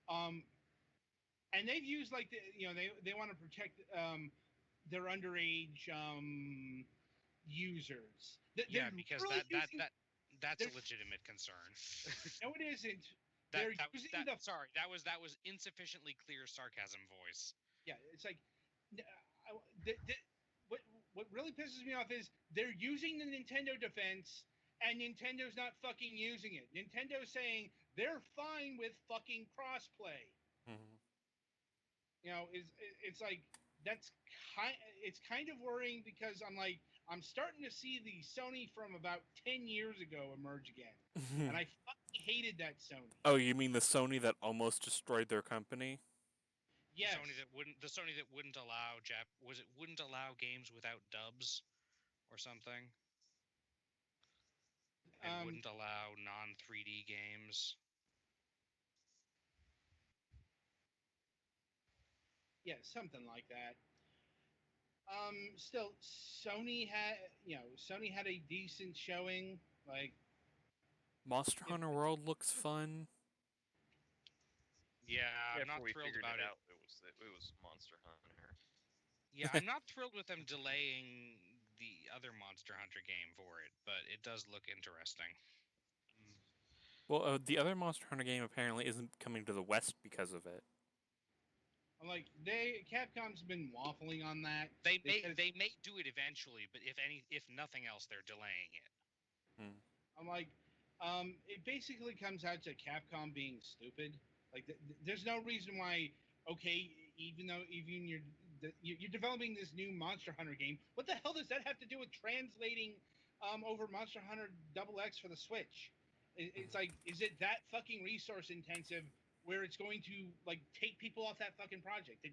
S2: And they've used they want to protect their underage users.
S1: Yeah, because
S2: really
S1: that's a legitimate concern.
S2: No, it isn't.
S1: Sorry, that was insufficiently clear sarcasm voice.
S2: Yeah, it's like what really pisses me off is they're using the Nintendo defense and Nintendo's not fucking using it. Nintendo's saying they're fine with fucking crossplay.
S3: Mm-hmm.
S2: It's like it's kind of worrying because I'm starting to see the Sony from about 10 years ago emerge again. And I fucking hated that Sony.
S3: Oh, you mean the Sony that almost destroyed their company?
S2: Yes.
S1: The Sony that wouldn't allow wouldn't allow games without dubs or something? And wouldn't allow non-3D games.
S2: Yeah, something like that. Still, Sony had a decent showing. Like,
S3: Monster Hunter World looks fun.
S1: Yeah, I'm not thrilled about it.
S5: It was Monster Hunter.
S1: Yeah, I'm not thrilled with them delaying the other Monster Hunter game for it, but it does look interesting.
S3: Well, the other Monster Hunter game apparently isn't coming to the West because of it.
S2: Like Capcom's been waffling on that.
S1: They may do it eventually, but if nothing else, they're delaying it.
S2: I'm like, it basically comes out to Capcom being stupid. Like, there's no reason why. Okay, even you're developing this new Monster Hunter game, what the hell does that have to do with translating over Monster Hunter XX for the Switch? It's like, is it that fucking resource intensive where it's going to take people off that fucking project?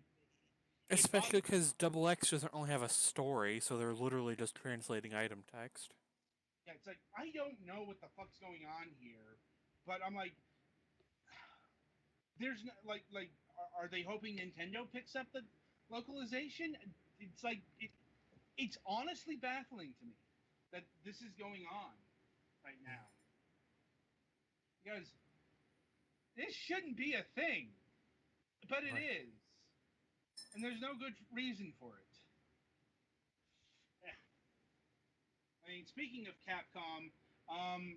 S3: Especially because XX doesn't really have a story, so they're literally just translating item text.
S2: Yeah, it's like, I don't know what the fuck's going on here, but I'm like, there's no, are they hoping Nintendo picks up the localization? It's like, it's honestly baffling to me that this is going on right now. Because this shouldn't be a thing, but it is. And there's no good reason for it. I mean, speaking of Capcom,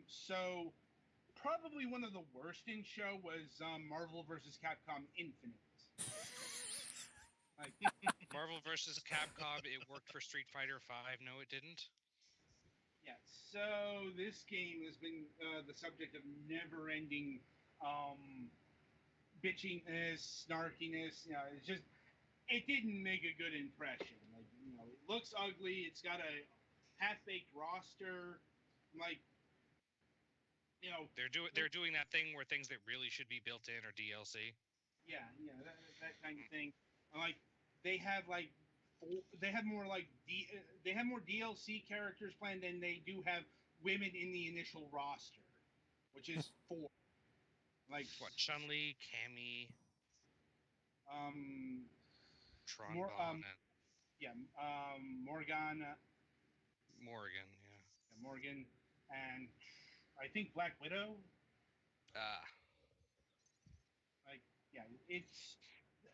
S2: so probably one of the worst in show was Marvel vs. Capcom Infinite.
S1: Marvel vs. Capcom, it worked for Street Fighter V. No, it didn't.
S2: Yeah, so this game has been the subject of never-ending bitchiness, snarkiness. It didn't make a good impression. It looks ugly. It's got a half-baked roster.
S1: They're doing that thing where things that really should be built in are DLC.
S2: Yeah, that kind of thing. They have more DLC characters planned than they do have women in the initial roster, which is 4.
S1: What? Chun-Li, Cammy, Tron,
S2: Morgana,
S1: Morgan,
S2: Morgan, and I think Black Widow. It's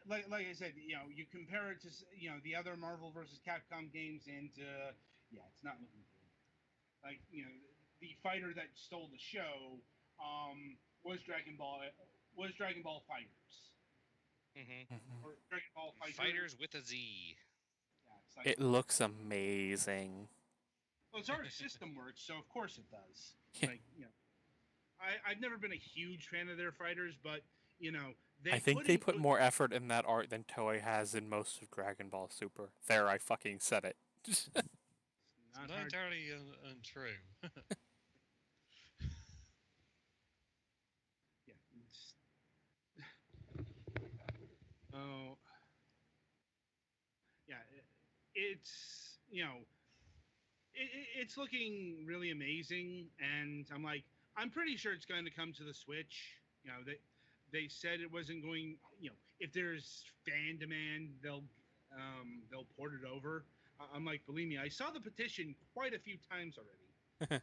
S2: like I said, you compare it to the other Marvel vs. Capcom games, and it's not looking good. The fighter that stole the show was Dragon Ball Fighters. Or Dragon Ball
S1: Fighters with a Z.
S2: Yeah,
S3: it looks amazing.
S2: Well, its Arc System works, so of course it does. I've never been a huge fan of their fighters, but
S3: I think they put more effort in that art than Toei has in most of Dragon Ball Super. There, I fucking said it.
S4: Not entirely untrue.
S2: Yeah. Oh. Yeah. It's it's looking really amazing, and I'm pretty sure it's going to come to the Switch. they said it wasn't going. If there's fan demand, they'll port it over. I'm like, believe me, I saw the petition quite a few times already.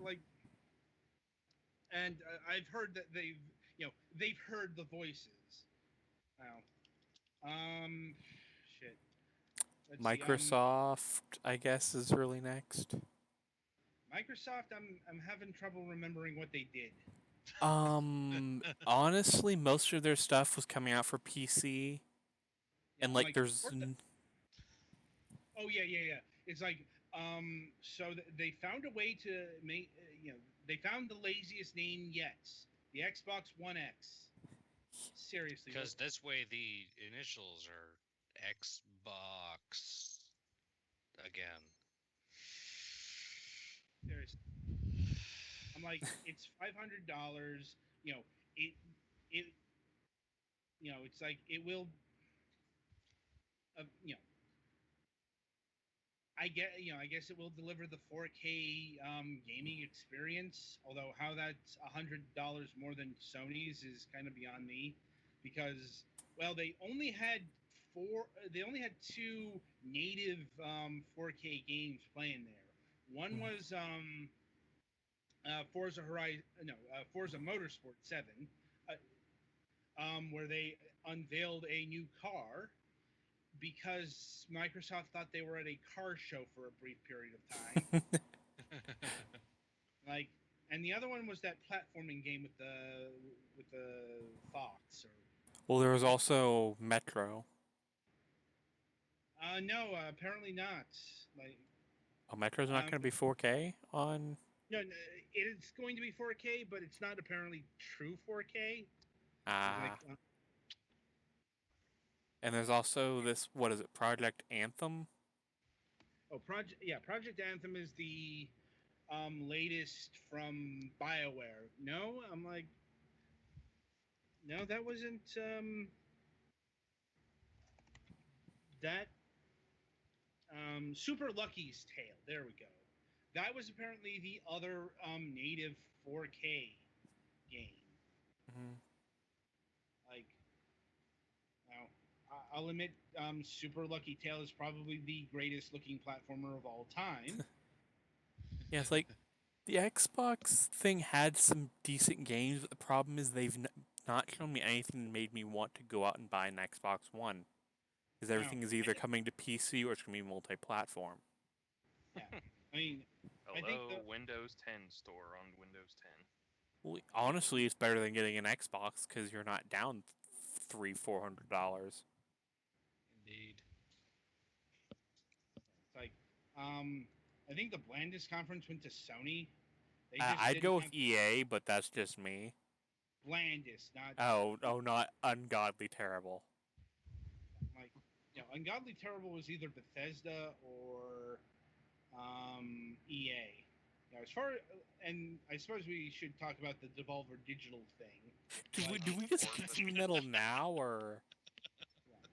S2: Like, and I've heard that they've heard the voices. Now, shit. Let's see.
S3: Microsoft, I guess, is really next.
S2: Microsoft. I'm having trouble remembering what they did.
S3: Honestly, most of their stuff was coming out for PC,
S2: Yeah,
S3: and
S2: I'm
S3: like there's
S2: Oh yeah. It's like so they found a way to make they found the laziest name yet, the Xbox One X. Seriously,
S1: Because this way the initials are Xbox again.
S2: seriously, I'm like, it's $500. It it it's like it will. Uh, you know, I guess it will deliver the 4K gaming experience. Although how that's $100 more than Sony's is kind of beyond me, because well, they only had two native 4K games playing there. One was Forza Horizon, no, Forza Motorsport 7, where they unveiled a new car because Microsoft thought they were at a car show for a brief period of time. Like, and the other one was that platforming game with the fox.
S3: well, there was also Metro.
S2: No, apparently not. Like,
S3: Oh, Metro's not going to be 4K on.
S2: no, it's going to be 4K, but it's not apparently true 4K.
S3: Ah.
S2: Like,
S3: And there's also this. What is it? Project Anthem.
S2: Project Anthem is the latest from BioWare. No, I'm like, no, that wasn't that Super Lucky's Tale. There we go. That was apparently the other native 4K game.
S3: Mm-hmm.
S2: Like, now, I'll admit, Super Lucky Tale is probably the greatest looking platformer of all time.
S3: Yeah, it's like the Xbox thing had some decent games, but the problem is they've not shown me anything that made me want to go out and buy an Xbox One. Because everything is either coming to PC or it's going to be multi-platform.
S2: Yeah, I mean,
S5: Hello,
S2: I think
S5: Windows 10 store on Windows 10.
S3: Well, honestly, it's better than getting an Xbox because you're not down $300-400.
S4: Indeed.
S2: it's like, I think the Blandis conference went to Sony. They
S3: I'd
S2: didn't
S3: go with
S2: have
S3: EA, but that's just me.
S2: Blandis, not
S3: Not ungodly terrible.
S2: like, Ungodly Terrible was either Bethesda or EA. As far, and I suppose we should talk about the Devolver Digital thing.
S3: Do we just get some metal now, or?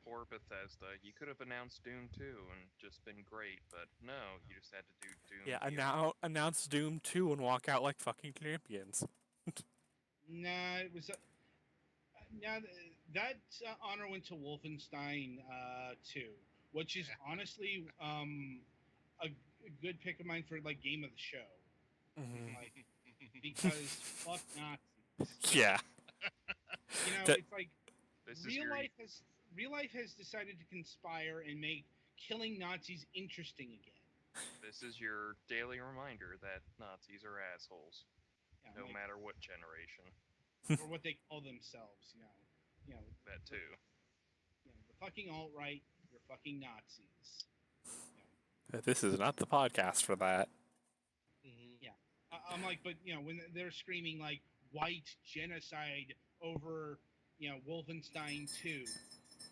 S5: Poor Bethesda. You could have announced Doom 2 and just been great, but no, you just had to do Doom.
S3: Yeah,
S5: VR.
S3: announce Doom 2 and walk out like fucking champions.
S2: Nah, it was. That honor went to Wolfenstein 2, which is honestly a good pick of mine for like game of the show.
S3: Mm-hmm.
S2: Like, because fuck Nazis.
S3: Yeah.
S2: It's like
S5: This is
S2: real life has decided to conspire and make killing Nazis interesting again.
S5: This is your daily reminder that Nazis are assholes, no matter what generation.
S2: Or what they call themselves,
S5: That too.
S2: The fucking alt-right, you're fucking Nazis.
S3: This is not the podcast for that.
S2: Yeah, I'm like, but when they're screaming like white genocide over Wolfenstein 2,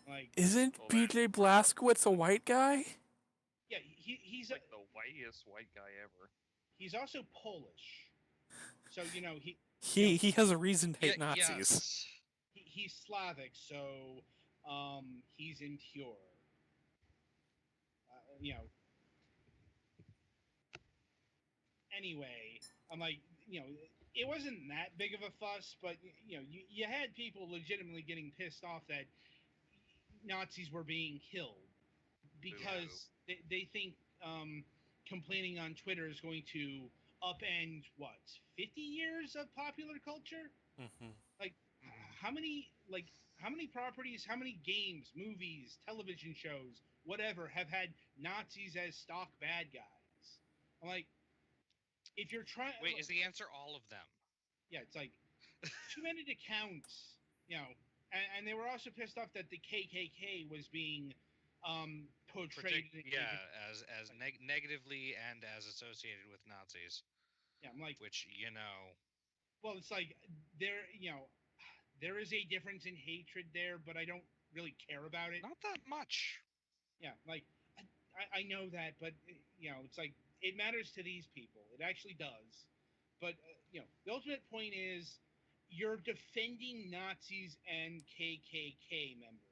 S2: like,
S3: Isn't BJ Blazkowicz a white guy?
S2: yeah, he's
S5: like the whitest white guy ever.
S2: He's also Polish, so
S3: he has a reason to hate Nazis.
S1: Yes.
S2: He's Slavic, so he's impure. Anyway, I'm like, it wasn't that big of a fuss, but you had people legitimately getting pissed off that Nazis were being killed because they think complaining on Twitter is going to upend what 50 years of popular culture.
S3: Mm-hmm.
S2: Like how many properties, how many games, movies, television shows, whatever have had Nazis as stock bad guys? I'm like, if you're trying,
S1: Wait, is the answer all of them?
S2: yeah, it's like too many to count, and they were also pissed off that the KKK was being portrayed.
S1: As negatively and as associated with Nazis.
S2: Yeah, I'm like,
S1: which
S2: well, it's like there is a difference in hatred there, but I don't really care about it.
S1: Not that much.
S2: Yeah, like I know that, but it's like it matters to these people. It actually does. But the ultimate point is you're defending Nazis and KKK members.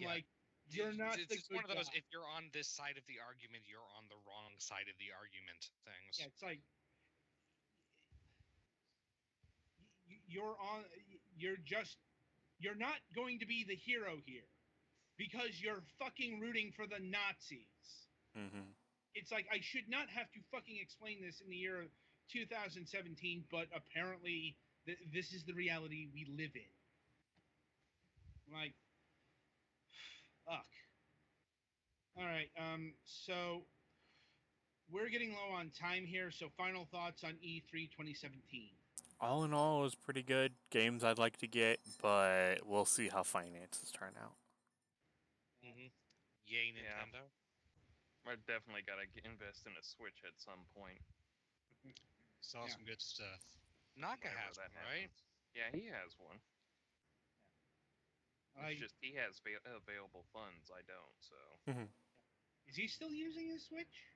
S1: Yeah.
S2: Like you're not the
S1: It's
S2: good
S1: one of those.
S2: guy.
S1: If you're on this side of the argument, you're on the wrong side of the argument. Things.
S2: Yeah, it's like you're on. You're not going to be the hero here because you're fucking rooting for the Nazis.
S3: Mm-hmm.
S2: It's like I should not have to fucking explain this in the year of 2017, but apparently this is the reality we live in. Like, fuck. All right. So we're getting low on time here. So final thoughts on E3 2017.
S3: All in all, it was pretty good. Games I'd like to get, but we'll see how finances turn out.
S1: Mm-hmm. Yay, Nintendo.
S5: I definitely got to invest in a Switch at some point.
S4: Saw some good stuff.
S1: Naka
S5: whenever
S1: has
S5: that
S1: one, right?
S5: happens. Yeah, he has one. It's just he has available funds. I don't. So
S3: Mm-hmm.
S2: Is he still using his Switch?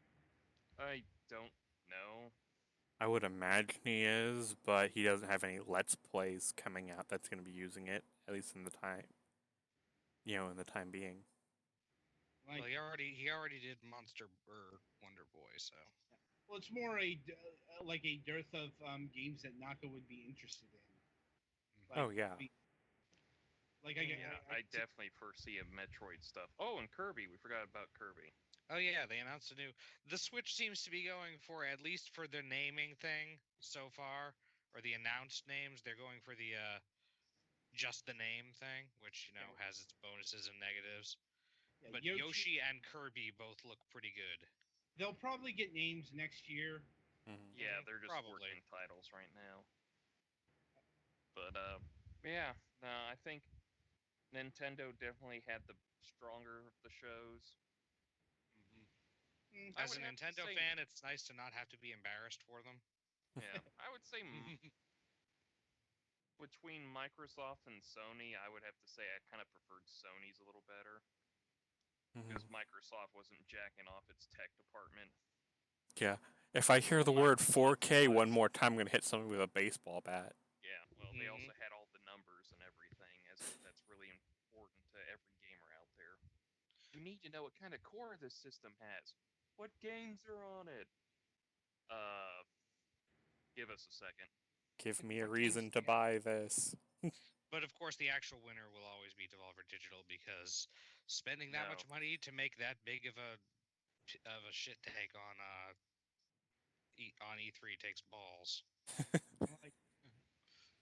S5: I don't know.
S3: I would imagine he is, but he doesn't have any Let's Plays coming out that's going to be using it, at least in the time. In the time being.
S2: Like,
S1: Well, he already did Monster or Wonder Boy, so.
S2: well, it's more like a dearth of games that Naka would be interested in. Like,
S3: Oh yeah.
S5: I definitely foresee a Metroid stuff. Oh, and Kirby. We forgot about Kirby.
S1: Oh yeah, they announced a new. The Switch seems to be going for, at least for the naming thing so far, or the announced names. They're going for the just the name thing, which has its bonuses and negatives.
S2: yeah,
S1: But Yoshi and Kirby both look pretty good.
S2: They'll probably get names next year.
S3: Mm-hmm.
S5: Yeah, they're just
S1: Probably.
S5: working titles right now. But yeah, no, I think Nintendo definitely had the stronger of the shows.
S1: As a Nintendo fan, it's nice to not have to be embarrassed for them.
S5: Yeah, I would say between Microsoft and Sony, I would have to say I kind of preferred Sony's a little better because Microsoft wasn't jacking off its tech department.
S3: Yeah. If I hear the word 4K one more time, I'm going to hit somebody with a baseball bat.
S5: Yeah, well, they also had all the numbers and everything, as that's really important to every gamer out there. You need to know what kind of core this system has. What games are on it? Give us a second.
S3: Give me a reason to buy this.
S1: But of course, the actual winner will always be Devolver Digital because spending that much money to make that big of a shit take on E3 takes balls.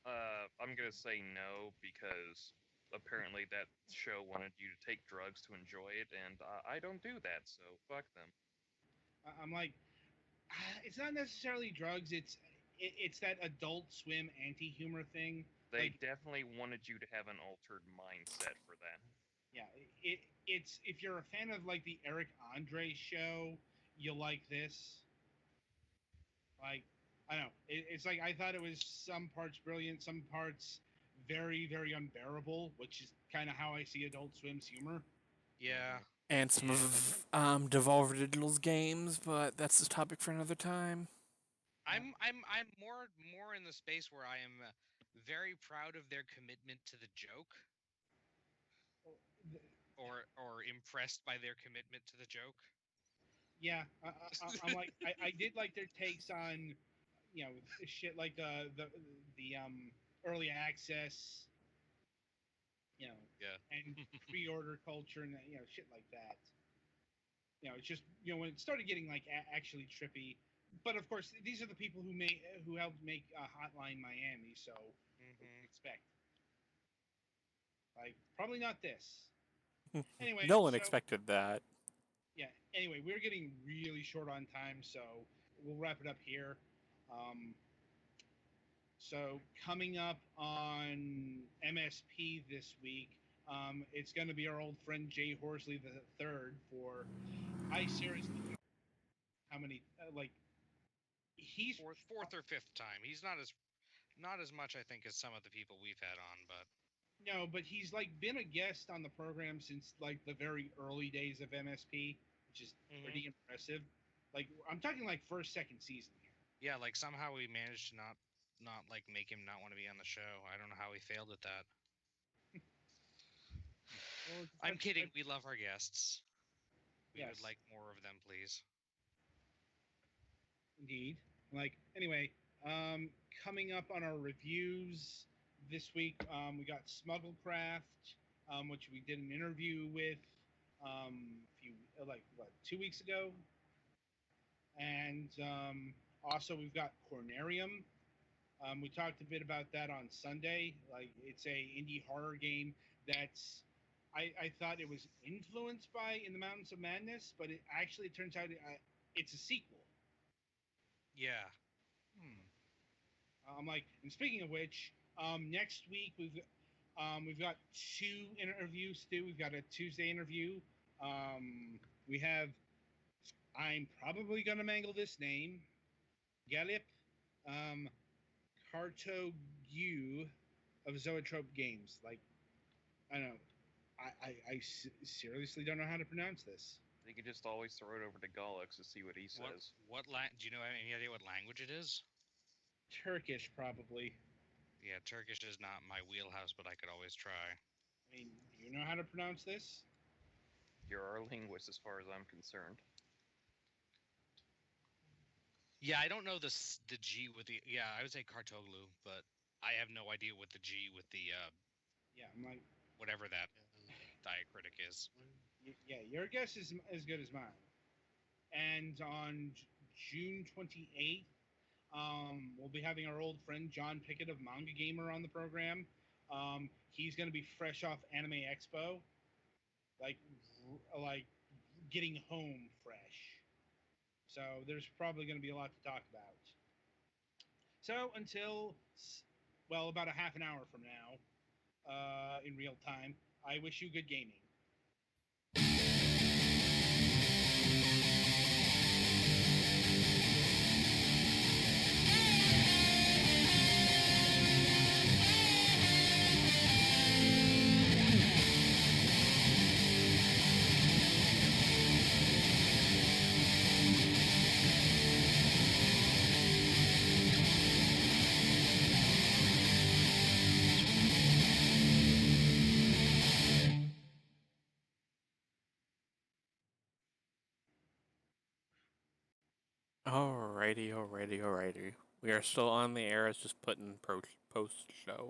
S5: I'm gonna say no because apparently that show wanted you to take drugs to enjoy it, and I don't do that, so fuck them.
S2: I'm like, it's not necessarily drugs. It's that Adult Swim anti-humor thing.
S5: They definitely wanted you to have an altered mindset for that.
S2: Yeah, it's if you're a fan of like the Eric Andre show, you'll like this. Like, I don't know. It's like I thought it was some parts brilliant, some parts very, very unbearable, which is kind of how I see Adult Swim's humor.
S1: Yeah.
S3: And some of Devolver Digital's games, but that's the topic for another time.
S1: I'm more in the space where I am very proud of their commitment to the joke, or impressed by their commitment to the joke.
S2: Yeah, I'm like I did like their takes on shit like the early access,
S1: Yeah.
S2: and pre-order culture and shit like that. It's just when it started getting like actually trippy. But of course, these are the people who helped make Hotline Miami. So what do you expect? Like probably not this. Anyway,
S3: No one
S2: so
S3: expected that.
S2: yeah. Anyway, we're getting really short on time, so we'll wrap it up here. Um, so coming up on MSP this week, it's going to be our old friend Jay Horsley the third for. I seriously don't know how many he's
S1: Fourth or fifth time. He's not as much, I think, as some of the people we've had on, but
S2: no, but he's like been a guest on the program since like the very early days of MSP, which is pretty impressive. Like I'm talking like first, second season here.
S1: yeah, like somehow we managed to not like make him not want to be on the show. I don't know how he failed at that.
S2: Well,
S1: I'm kidding. We love our guests. We
S2: Yes.
S1: would like more of them, please.
S2: Indeed. Like anyway, coming up on our reviews this week, we got Smugglecraft, which we did an interview with a few 2 weeks ago, and also we've got Cornerium. We talked a bit about that on Sunday. Like it's a indie horror game that's I thought it was influenced by In the Mountains of Madness, but it actually turns out it's a sequel.
S1: Yeah.
S2: I'm like, and speaking of which, next week we've got 2 interviews. Stu, we've got a Tuesday interview. We have. I'm probably gonna mangle this name. Galip, Kartogu of Zoetrope Games. Like, I don't know. I seriously don't know how to pronounce this.
S5: You could just always throw it over to Gallux to see what he says.
S1: Do you know any idea what language it is?
S2: Turkish, probably.
S1: Yeah, Turkish is not my wheelhouse, but I could always try.
S2: I mean, do you know how to pronounce this?
S5: You're our linguist as far as I'm concerned.
S1: Yeah, I don't know the G with the. Yeah, I would say Kartoglu, but I have no idea what the G with the.
S2: Yeah, I'm like.
S1: Whatever that diacritic is.
S2: Yeah, your guess is as good as mine. And on June 28th, we'll be having our old friend John Pickett of Manga Gamer on the program. He's going to be fresh off Anime Expo, like getting home fresh. So there's probably going to be a lot to talk about. So until, well, about a half an hour from now, in real time, I wish you good gaming.
S3: Alrighty. We are still on the air. It's just putting post show.